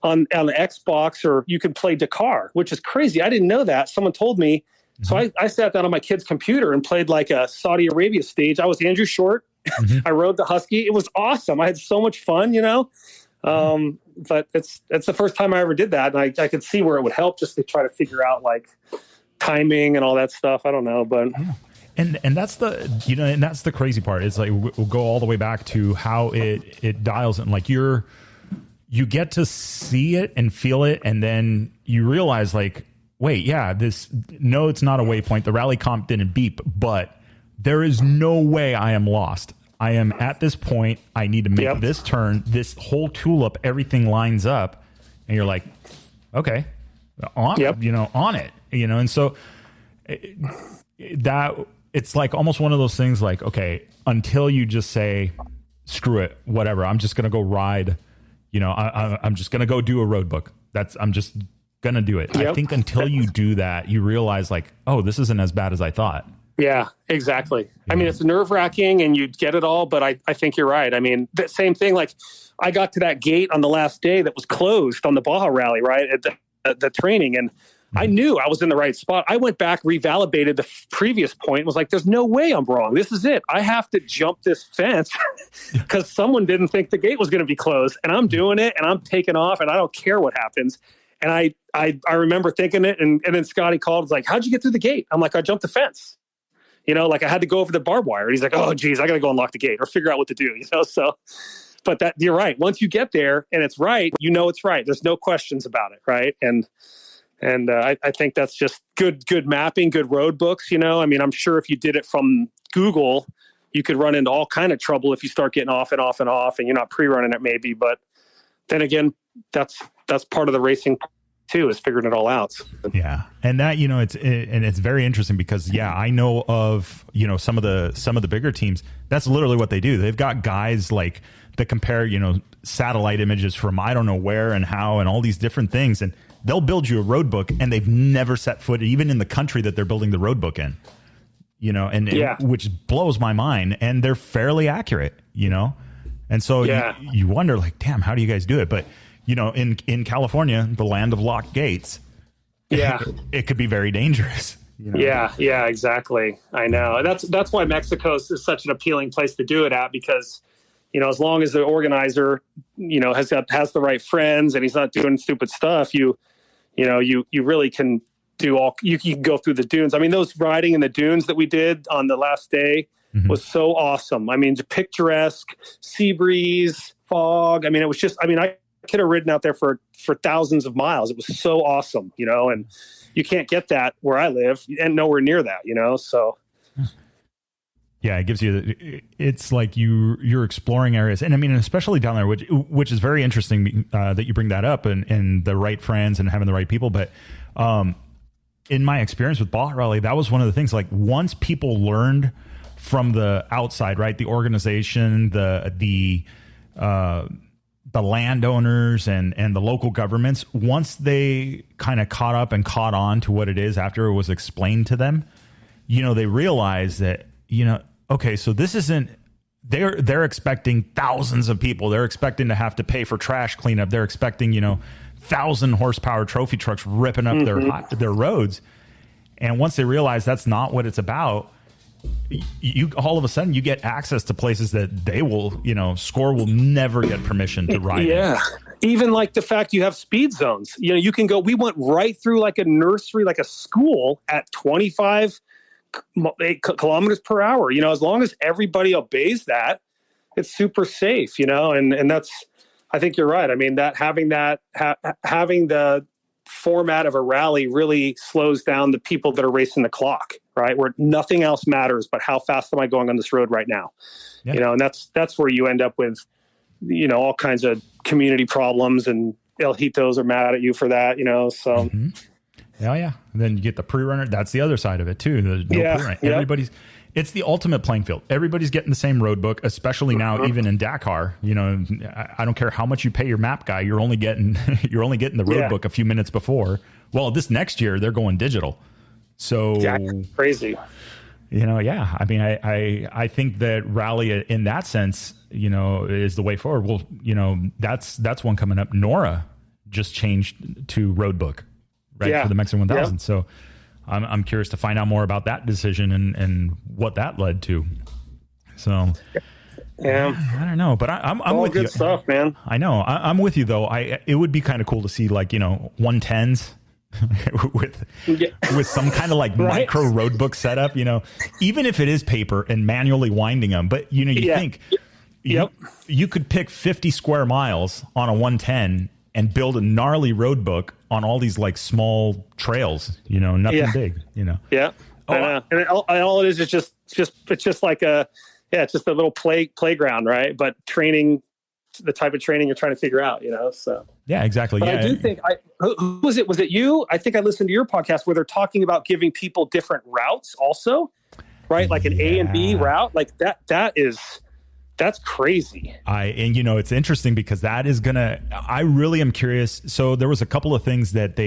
on the Xbox, or you can play Dakar, which is crazy. I didn't know that. Someone told me. So I sat down on my kid's computer and played like a Saudi Arabia stage. I was Andrew Short. I rode the Husky. It was awesome. I had so much fun, but it's the first time I ever did that. And I could see where it would help just to try to figure out like timing and all that stuff. I don't know, but. And that's the crazy part. It's like, we'll go all the way back to how it dials in. Like you get to see it and feel it. And then you realize like, wait, yeah, no, it's not a waypoint. The rally comp didn't beep, but there is no way I am lost. I am at this point. I need to make this turn. This whole tulip, everything lines up, and you're like, okay, on it, and so that it's like almost one of those things like, okay, until you just say, screw it, whatever, I'm just going to go ride, I'm just going to go do a road book. I'm just going to do it. I think until you do that, you realize like, oh, this isn't as bad as I thought. Yeah, exactly. I mean, it's nerve wracking and you get it all, but I think you're right. I mean, the same thing, like I got to that gate on the last day that was closed on the Baja Rally, right? At the training. And I knew I was in the right spot. I went back, revalidated the previous point, and was like, there's no way I'm wrong. This is it. I have to jump this fence because someone didn't think the gate was going to be closed. And I'm doing it and I'm taking off and I don't care what happens. And I remember thinking it. And then Scotty called, was like, how'd you get through the gate? I'm like, I jumped the fence. Like I had to go over the barbed wire. And he's like, oh, geez, I got to go unlock the gate or figure out what to do, So, but that you're right. Once you get there and it's right, it's right. There's no questions about it, right? And I think that's just good mapping, good road books. I mean, I'm sure if you did it from Google, you could run into all kind of trouble if you start getting off and off and off, and you're not pre-running it maybe. But then again, that's part of the racing too, is figuring it all out. Yeah. And that, it's very interesting because I know of, some of the bigger teams, that's literally what they do. They've got guys like that compare, satellite images from I don't know where and how and all these different things. And they'll build you a road book and they've never set foot even in the country that they're building the road book in, which blows my mind, and they're fairly accurate, And so you wonder like, damn, how do you guys do it? But in California, the land of locked gates, it could be very dangerous. Yeah, exactly. I know. That's why Mexico is such an appealing place to do it at, because, as long as the organizer, has the right friends and he's not doing stupid stuff, you really can do you can go through the dunes. I mean, those riding in the dunes that we did on the last day was so awesome. I mean, picturesque, sea breeze, fog. I mean, it was just, I could have ridden out there for thousands of miles. It was so awesome, and you can't get that where I live and nowhere near that, so. Yeah, it gives you, it's like you're exploring areas. And I mean, especially down there, which is very interesting that you bring that up and the right friends and having the right people. But in my experience with Baja Rally, that was one of the things, like once people learned from the outside, right? The organization, the landowners and the local governments, once they kind of caught up and caught on to what it is after it was explained to them, they realized that, okay, so this isn't, they're expecting thousands of people. They're expecting to have to pay for trash cleanup. They're expecting, 1,000 horsepower trophy trucks ripping up their roads. And once they realize that's not what it's about, you all of a sudden you get access to places that they will, SCORE will never get permission to ride. Yeah. Even like the fact you have speed zones, you can go, we went right through like a nursery, like a school at 25 kilometers per hour, as long as everybody obeys that, it's super safe, and that's, I think you're right. I mean, that having the format of a rally really slows down the people that are racing the clock, right? Where nothing else matters but how fast am I going on this road right now? Yeah. And that's where you end up with, all kinds of community problems, and El Hitos are mad at you for that, so. Mm-hmm. Yeah. And then you get the pre-runner. That's the other side of it too. There's no pre-runner. It's the ultimate playing field. Everybody's getting the same road book, especially now, even in Dakar. I don't care how much you pay your map guy. You're only getting the road book a few minutes before. Well, this next year they're going digital. So crazy. I mean, I think that rally in that sense, is the way forward. Well, that's one coming up. Nora just changed to road book, right, for the Mexican 1000. So I'm curious to find out more about that decision and what that led to. So, I don't know, but I'm all with good you. Stuff, man. I know. I'm with you though. It would be kind of cool to see 110s with some kind of micro road book setup. Even if it is paper and manually winding them, but think you could pick 50 square miles on a 110 and build a gnarly road book on all these like small trails, nothing big, Yeah. I know. And all it is it's just like it's just a little playground, right? But training, the type of training you're trying to figure out, so. Yeah, exactly. But I do think who was it? Was it you? I think I listened to your podcast where they're talking about giving people different routes also, right? Like an A and B route, like that's crazy. It's interesting because I really am curious. So there was a couple of things that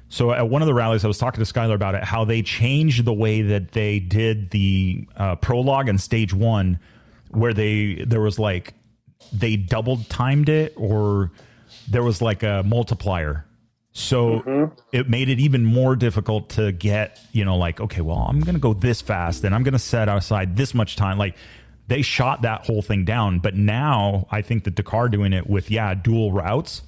so at one of the rallies, I was talking to Skylar about it, how they changed the way that they did the prologue and stage 1, where there was like, they double timed it, or there was like a multiplier. So it made it even more difficult to get, like, okay, well, I'm going to go this fast and I'm going to set aside this much time. Like, they shot that whole thing down. But now I think that Dakar doing it with, dual routes,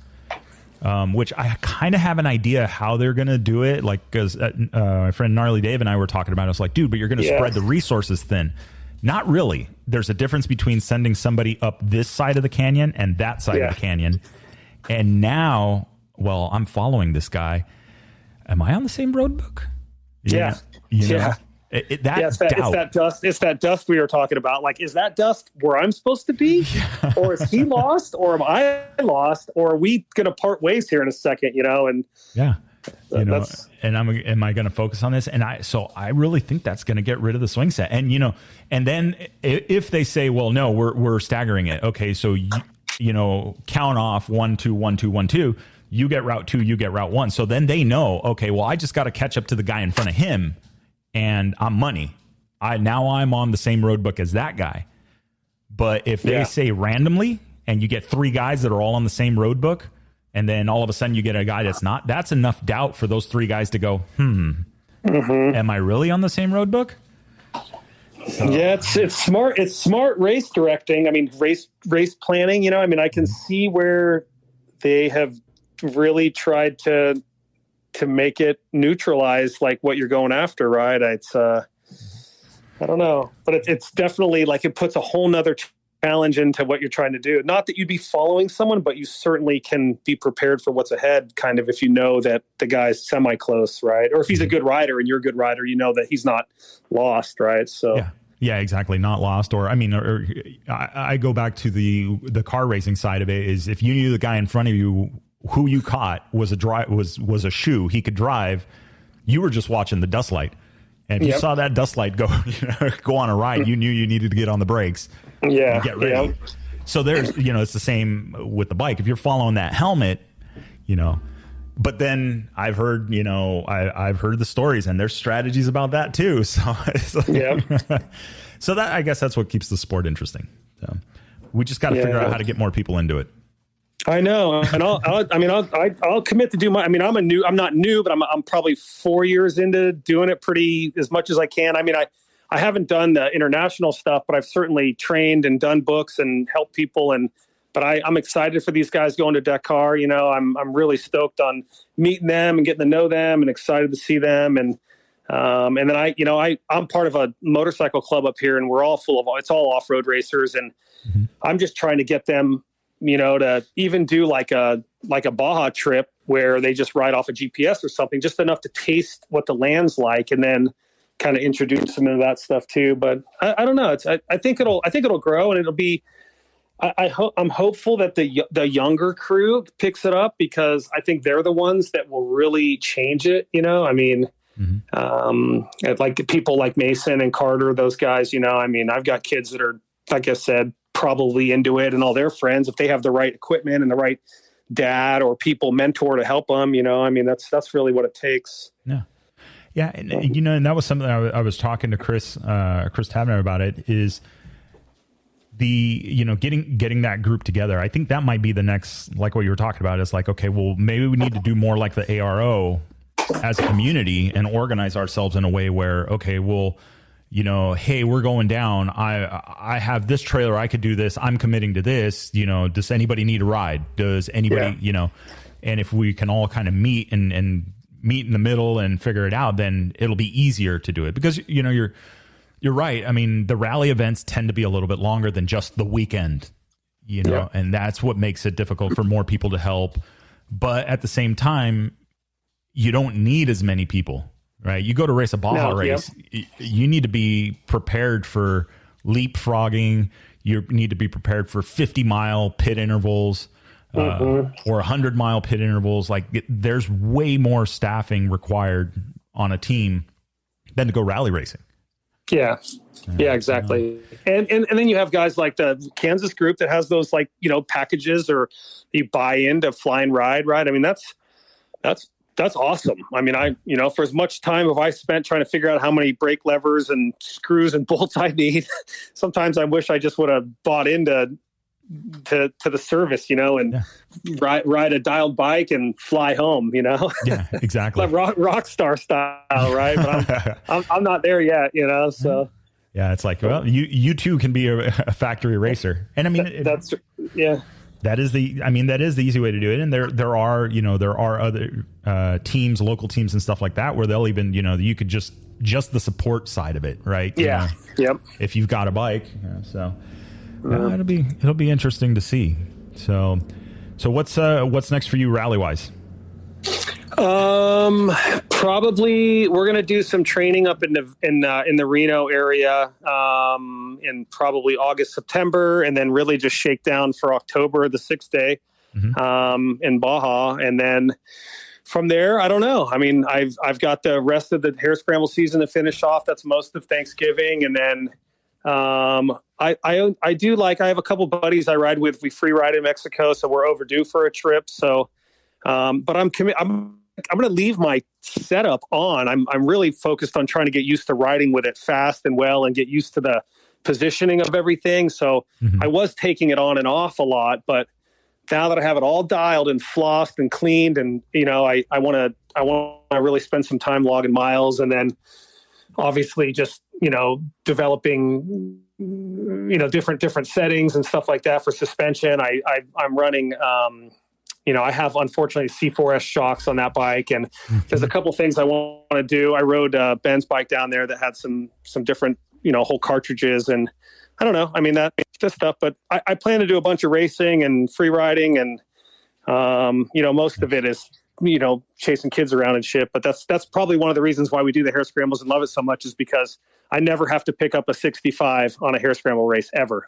which I kind of have an idea how they're going to do it. Like, because my friend Gnarly Dave and I were talking about it. I was like, dude, but you're going to spread the resources thin. Not really. There's a difference between sending somebody up this side of the canyon and that side of the canyon. And now, well, I'm following this guy. Am I on the same road book? Yeah. It's that dust we were talking about. Like, is that dust where I'm supposed to be? Or is he lost? Or am I lost? Or are we going to part ways here in a second, And am I going to focus on this? And I really think that's going to get rid of the swing set. And, and then if they say, well, no, we're staggering it. Okay. So, count off 1, 2, 1, 2, 1, 2, you get route 2, you get route 1. So then they know, okay, well, I just got to catch up to the guy in front of him and I'm money. Now I'm on the same road book as that guy. But if they say randomly and you get 3 guys that are all on the same road book, and then all of a sudden you get a guy that's not, that's enough doubt for those 3 guys to go, am I really on the same road book? So. Yeah, it's smart. It's smart race directing. I mean, race planning, I can see where they have really tried to make it neutralize like what you're going after, right? It's I don't know, but it's definitely like it puts a whole nother challenge into what you're trying to do. Not that you'd be following someone, but you certainly can be prepared for what's ahead, kind of, if you know that the guy's semi-close, right? Or if he's a good rider and you're a good rider, that he's not lost, right? So yeah, exactly, not lost. Or I go back to the car racing side of it. Is if you knew the guy in front of you who you caught was a shoe, he could drive, you were just watching the dust light. And if you saw that dust light go on a ride, you knew you needed to get on the brakes. Yeah. Get ready. Yeah. So there's, it's the same with the bike. If you're following that helmet, but then I've heard, I've heard the stories and there's strategies about that too. So, so that, I guess that's what keeps the sport interesting. So we just got to figure out how to get more people into it. I know. And I'll commit to do I'm not new, but I'm probably 4 years into doing it pretty as much as I can. I haven't done the international stuff, but I've certainly trained and done books and helped people. But I'm excited for these guys going to Dakar. I'm really stoked on meeting them and getting to know them and excited to see them. And then I'm part of a motorcycle club up here, and we're all it's all off-road racers. And I'm just trying to get them, to even do like a Baja trip where they just ride off a GPS or something, just enough to taste what the land's like, and then kind of introduce them into that stuff too. But I don't know. I think it'll grow, and it'll be. I'm hopeful that the younger crew picks it up, because I think they're the ones that will really change it. Like people like Mason and Carter, those guys. I've got kids that are, like I said, probably into it, and all their friends, if they have the right equipment and the right dad or mentor to help them, that's really what it takes. Yeah. And that was something I was talking to Chris Tavener about. It is the, getting that group together. I think that might be the next, like what you were talking about, is like, okay, well, maybe we need to do more like the ARO as a community and organize ourselves in a way where, okay, well, hey, we're going down. I have this trailer. I could do this. I'm committing to this. Does anybody need a ride? Does anybody, and if we can all kind of meet and meet in the middle and figure it out, then it'll be easier to do it, because, you're right. The rally events tend to be a little bit longer than just the weekend, and that's what makes it difficult for more people to help. but at the same time, you don't need as many people, right? You go to race a Baja race, you need to be prepared for leapfrogging. You need to be prepared for 50-mile pit intervals or 100-mile pit intervals. Like there's way more staffing required on a team than to go rally racing. Yeah, exactly. And then you have guys like the Kansas group that has those like, packages or you buy into fly and ride, right? I mean, that's awesome. I mean, for as much time as I spent trying to figure out how many brake levers and screws and bolts I need, sometimes I wish I just would have bought into to the service, and ride a dialed bike and fly home, Yeah, exactly. Like rock star style, right? But I'm not there yet, so. Yeah, it's like, well, you too can be a factory racer. And I mean, that is the easy way to do it. And there are other teams, local teams and stuff like that, where they'll even, you could just the support side of it, right? Yeah. Yep. If you've got a bike. So it'll be interesting to see. So what's next for you rally wise? Probably we're going to do some training up in the Reno area, in probably August, September, and then really just shake down for October, the 6th day, in Baja. And then from there, I don't know. I mean, I've got the rest of the hare scramble season to finish off. That's most of Thanksgiving. And then, I have a couple buddies I ride with. We free ride in Mexico, so we're overdue for a trip. So, but I'm going to leave my setup on. I'm really focused on trying to get used to riding with it fast and well and get used to the positioning of everything. So I was taking it on and off a lot, but now that I have it all dialed and flossed and cleaned and, I want to really spend some time logging miles and then obviously just, developing, different settings and stuff like that for suspension. I'm running, I have unfortunately C4S shocks on that bike, and there's a couple things I want to do. I rode Ben's bike down there that had some different, whole cartridges, and I don't know. I mean that stuff, but I plan to do a bunch of racing and free riding, and most of it is chasing kids around and shit. But that's probably one of the reasons why we do the hare scrambles and love it so much is because I never have to pick up a 65 on a hare scramble race ever.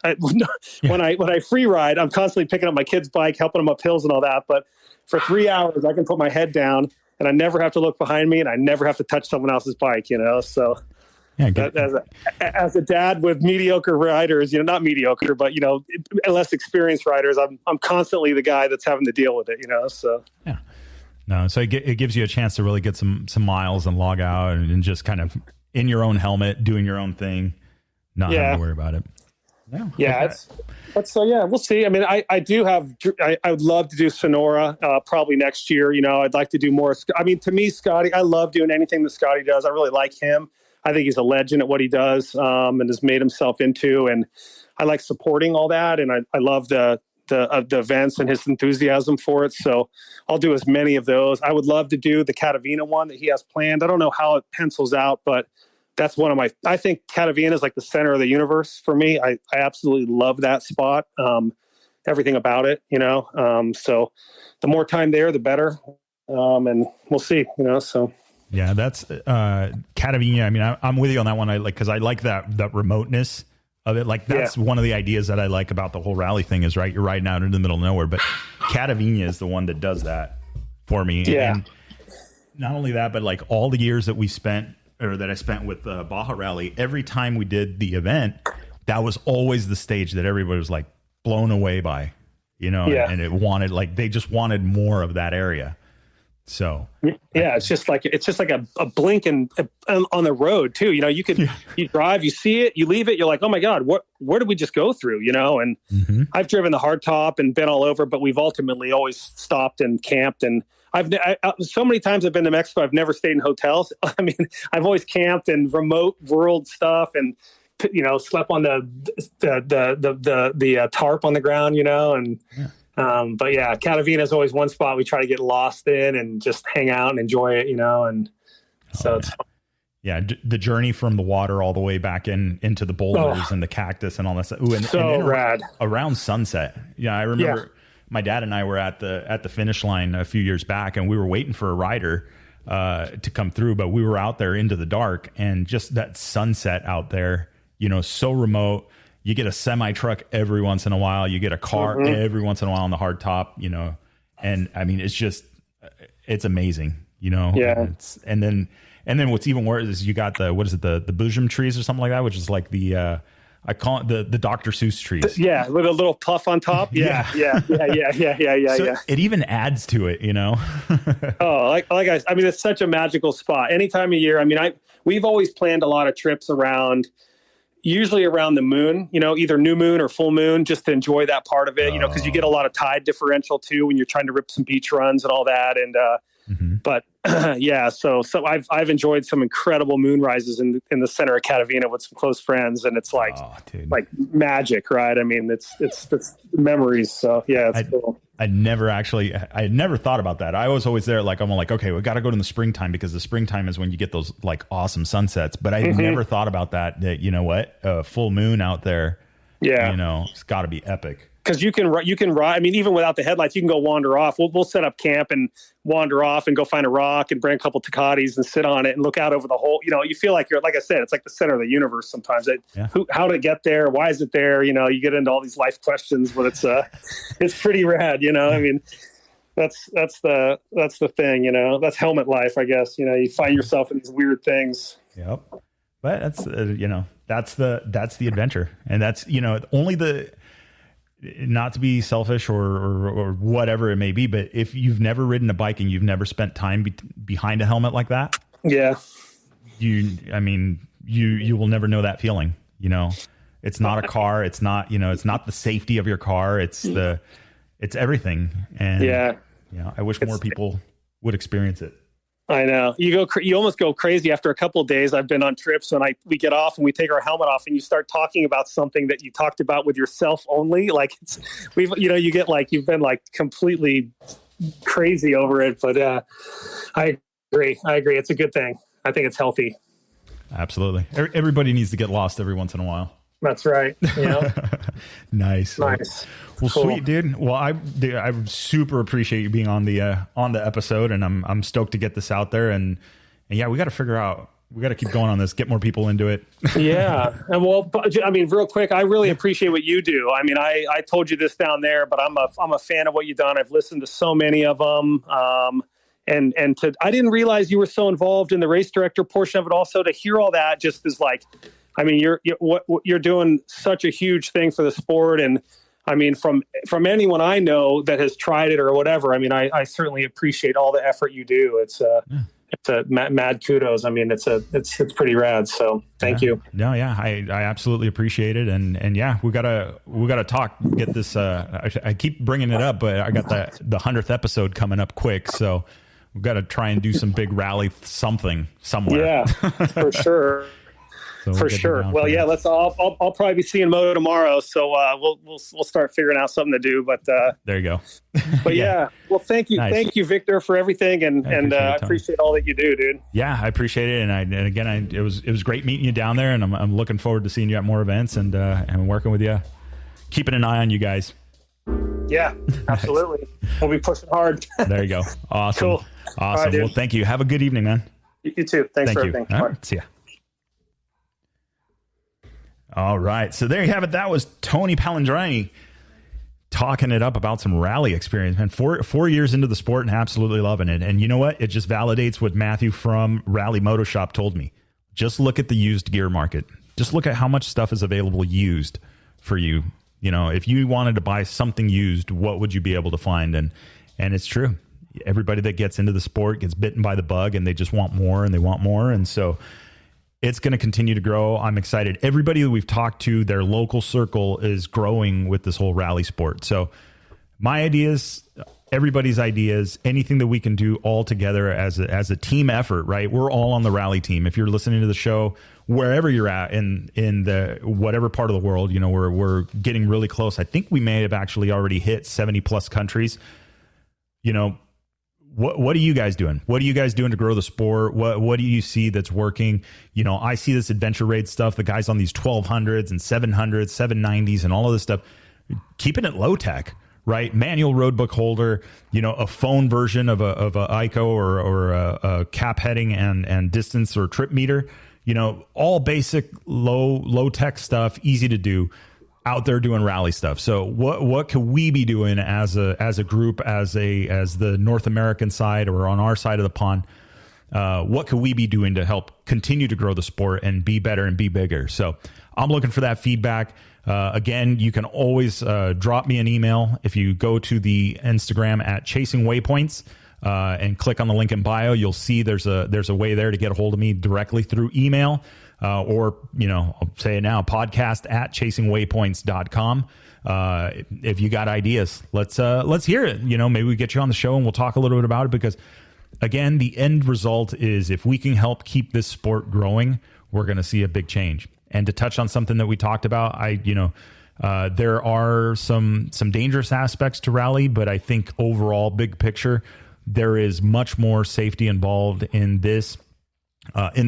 When I free ride, I'm constantly picking up my kid's bike, helping them up hills and all that. But for 3 hours, I can put my head down and I never have to look behind me and I never have to touch someone else's bike, So as a dad with mediocre riders, not mediocre, but, less experienced riders, I'm constantly the guy that's having to deal with it, So. Yeah. No, so it gives you a chance to really get some miles and log out and just kind of in your own helmet, doing your own thing, not having to worry about it. We'll see. I mean, I would love to do Sonora probably next year. I'd like to do more. I mean, to me, Scotty, I love doing anything that Scotty does. I really like him. I think he's a legend at what he does and has made himself into. And I like supporting all that. And I love the events and his enthusiasm for it. So I'll do as many of those. I would love to do the Catavina one that he has planned. I don't know how it pencils out, but that's one of I think Catavina is like the center of the universe for me. I absolutely love that spot. Everything about it, so the more time there, the better. And we'll see, so. Yeah, that's Catavina. I mean, I'm with you on that one. Cause I like that remoteness of it. Like that's one of the ideas that I like about the whole rally thing is right. You're riding out in the middle of nowhere, but Catavina is the one that does that for me. Yeah. And not only that, but like all the years that I spent with Baja Rally, every time we did the event, that was always the stage that everybody was like blown away by, and they just wanted more of that area. So it's just like a blink and on the road too. You drive, you see it, you leave it, you're like, oh my God, where did we just go through? And I've driven the hardtop and been all over, but we've ultimately always stopped and camped. And so many times I've been to Mexico, I've never stayed in hotels. I mean, I've always camped in remote world stuff and slept on the tarp on the ground, but yeah, Catavina is always one spot we try to get lost in and just hang out and enjoy it, and so it's fun. Yeah, the journey from the water all the way back into the boulders and the cactus and all that stuff. Ooh, and rad. Around sunset. Yeah, I remember my dad and I were at the finish line a few years back, and we were waiting for a rider to come through, but we were out there into the dark, and just that sunset out there, so remote. You get a semi truck every once in a while, you get a car every once in a while on the hard top, and I mean, it's amazing, Yeah. And then what's even worse is you got the bosom trees or something like that, which is like the I call it the Dr. Seuss trees. Yeah, with a little puff on top. Yeah. So it even adds to it, Oh, I mean, it's such a magical spot. Any time of year. I mean, we've always planned a lot of trips usually around the moon, either new moon or full moon, just to enjoy that part of it, because you get a lot of tide differential too when you're trying to rip some beach runs and all that. And but yeah, so I've enjoyed some incredible moon rises in the center of Catavina with some close friends, and it's like magic, right? I mean, it's memories. So yeah, it's cool. I had never thought about that. I was always there. I'm like, okay, we got to go in the springtime, because the springtime is when you get those like awesome sunsets. But I never thought about that, full moon out there, it's got to be epic. Because you can ride. I mean, even without the headlights, you can go wander off. We'll set up camp and wander off and go find a rock and bring a couple Tecates and sit on it and look out over the whole. You feel like you're, like I said, it's like the center of the universe sometimes. How to get there? Why is it there? You get into all these life questions, but it's pretty rad. I mean, that's the thing. That's helmet life, I guess. You find yourself in these weird things. Yep. But that's that's the adventure, and that's only the. Not to be selfish or whatever it may be, but if you've never ridden a bike and you've never spent time behind a helmet like that, you will never know that feeling. It's not a car. It's not, it's not the safety of your car. It's everything. And I wish more people would experience it. I know. You almost go crazy after a couple of days. I've been on trips when we get off and we take our helmet off, and you start talking about something that you talked about with yourself only. Like you get like you've been like completely crazy over it. But I agree. It's a good thing. I think it's healthy. Absolutely. Everybody needs to get lost every once in a while. That's right. Nice. Well, cool. Sweet, dude. Well, I super appreciate you being on the episode, and I'm stoked to get this out there. And yeah, we got to figure out. We got to keep going on this. Get more people into it. Yeah, and I mean, real quick, I really appreciate what you do. I mean, I told you this down there, but I'm a fan of what you've done. I've listened to so many of them. And I didn't realize you were so involved in the race director portion of it. Also, to hear all that just is like. I mean, you're doing such a huge thing for the sport, and I mean, from anyone I know that has tried it or whatever. I mean, I certainly appreciate all the effort you do. It's a mad kudos. I mean, it's pretty rad. So thank you. No, yeah, I absolutely appreciate it, and yeah, we gotta talk. Get this. I keep bringing it up, but I got the 100th episode coming up quick, so we've got to try and do some big rally somewhere. Yeah, for sure. So for sure. Well, yeah, I'll probably be seeing Mo tomorrow, so we'll start figuring out something to do. But there you go. But yeah, well, thank you, nice. Thank you, Victor, for everything, and I appreciate all that you do, dude. Yeah, I appreciate it, and again, it was great meeting you down there, and I'm looking forward to seeing you at more events and working with you, keeping an eye on you guys. Yeah, absolutely. We'll be pushing hard. There you go. Awesome. Cool. Awesome. Right, well, thank you. Have a good evening, man. You too. Thanks for everything. All right. See ya. All right. So there you have it. That was Tony Palandrani talking it up about some rally experience. Man, 4 years into the sport and absolutely loving it. And you know what? It just validates what Matthew from Rally Moto Shop told me. Just look at the used gear market. Just look at how much stuff is available used for you. If you wanted to buy something used, what would you be able to find? And it's true. Everybody that gets into the sport gets bitten by the bug, and they just want more and they want more. And so it's going to continue to grow. I'm excited. Everybody that we've talked to, their local circle is growing with this whole rally sport. So my ideas, everybody's ideas, anything that we can do all together as a team effort, right? We're all on the rally team. If you're listening to the show, wherever you're at in the whatever part of the world, we're getting really close. I think we may have actually already hit 70 plus countries. What are you guys doing? What are you guys doing to grow the sport? What do you see that's working? I see this adventure raid stuff, the guys on these 1200s and 700s, 790s and all of this stuff, keeping it low tech, right? Manual road book holder, a phone version of a ICO or a cap heading and distance or trip meter, all basic low tech stuff, easy to do, out there doing rally stuff. So what could we be doing as a group, as the North American side or on our side of the pond? What could we be doing to help continue to grow the sport and be better and be bigger? So I'm looking for that feedback. Again, you can always drop me an email if you go to the Instagram at Chasing Waypoints and click on the link in bio. You'll see there's a way there to get a hold of me directly through email, or I'll say it now, podcast at chasingwaypoints.com. If you got ideas, let's hear it. Maybe we get you on the show and we'll talk a little bit about it, because again, the end result is if we can help keep this sport growing, we're going to see a big change. And to touch on something that we talked about, there are some dangerous aspects to rally, but I think overall, big picture, there is much more safety involved in this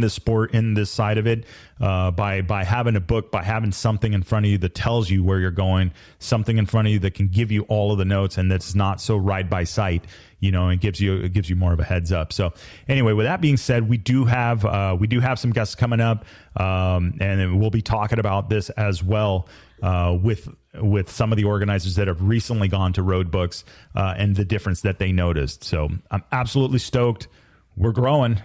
sport, in this side of it, by having a book, by having something in front of you that tells you where you're going, something in front of you that can give you all of the notes and that's not so ride by sight, and gives you more of a heads up. So anyway, with that being said, we do have some guests coming up, and we'll be talking about this as well, with some of the organizers that have recently gone to road books, and the difference that they noticed. So I'm absolutely stoked. We're growing.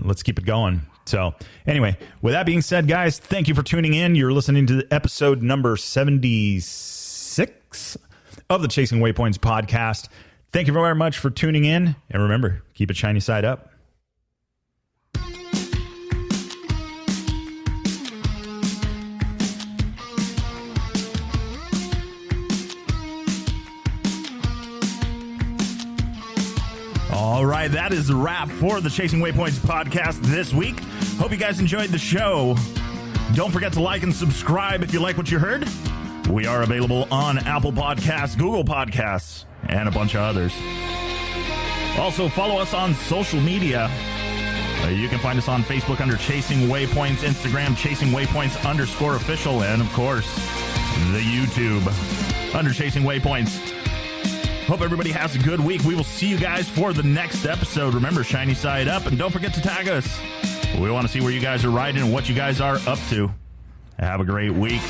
Let's keep it going. So anyway, with that being said, guys, thank you for tuning in. You're listening to episode number 76 of the Chasing Waypoints podcast. Thank you very much for tuning in. And remember, keep it shiny side up. All right, that is the wrap for the Chasing Waypoints podcast this week. Hope you guys enjoyed the show. Don't forget to like and subscribe if you like what you heard. We are available on Apple Podcasts, Google Podcasts, and a bunch of others. Also, follow us on social media. You can find us on Facebook under Chasing Waypoints, Instagram Chasing Waypoints _official, and of course, the YouTube under Chasing Waypoints. Hope everybody has a good week. We will see you guys for the next episode. Remember, shiny side up, and don't forget to tag us. We want to see where you guys are riding and what you guys are up to. Have a great week.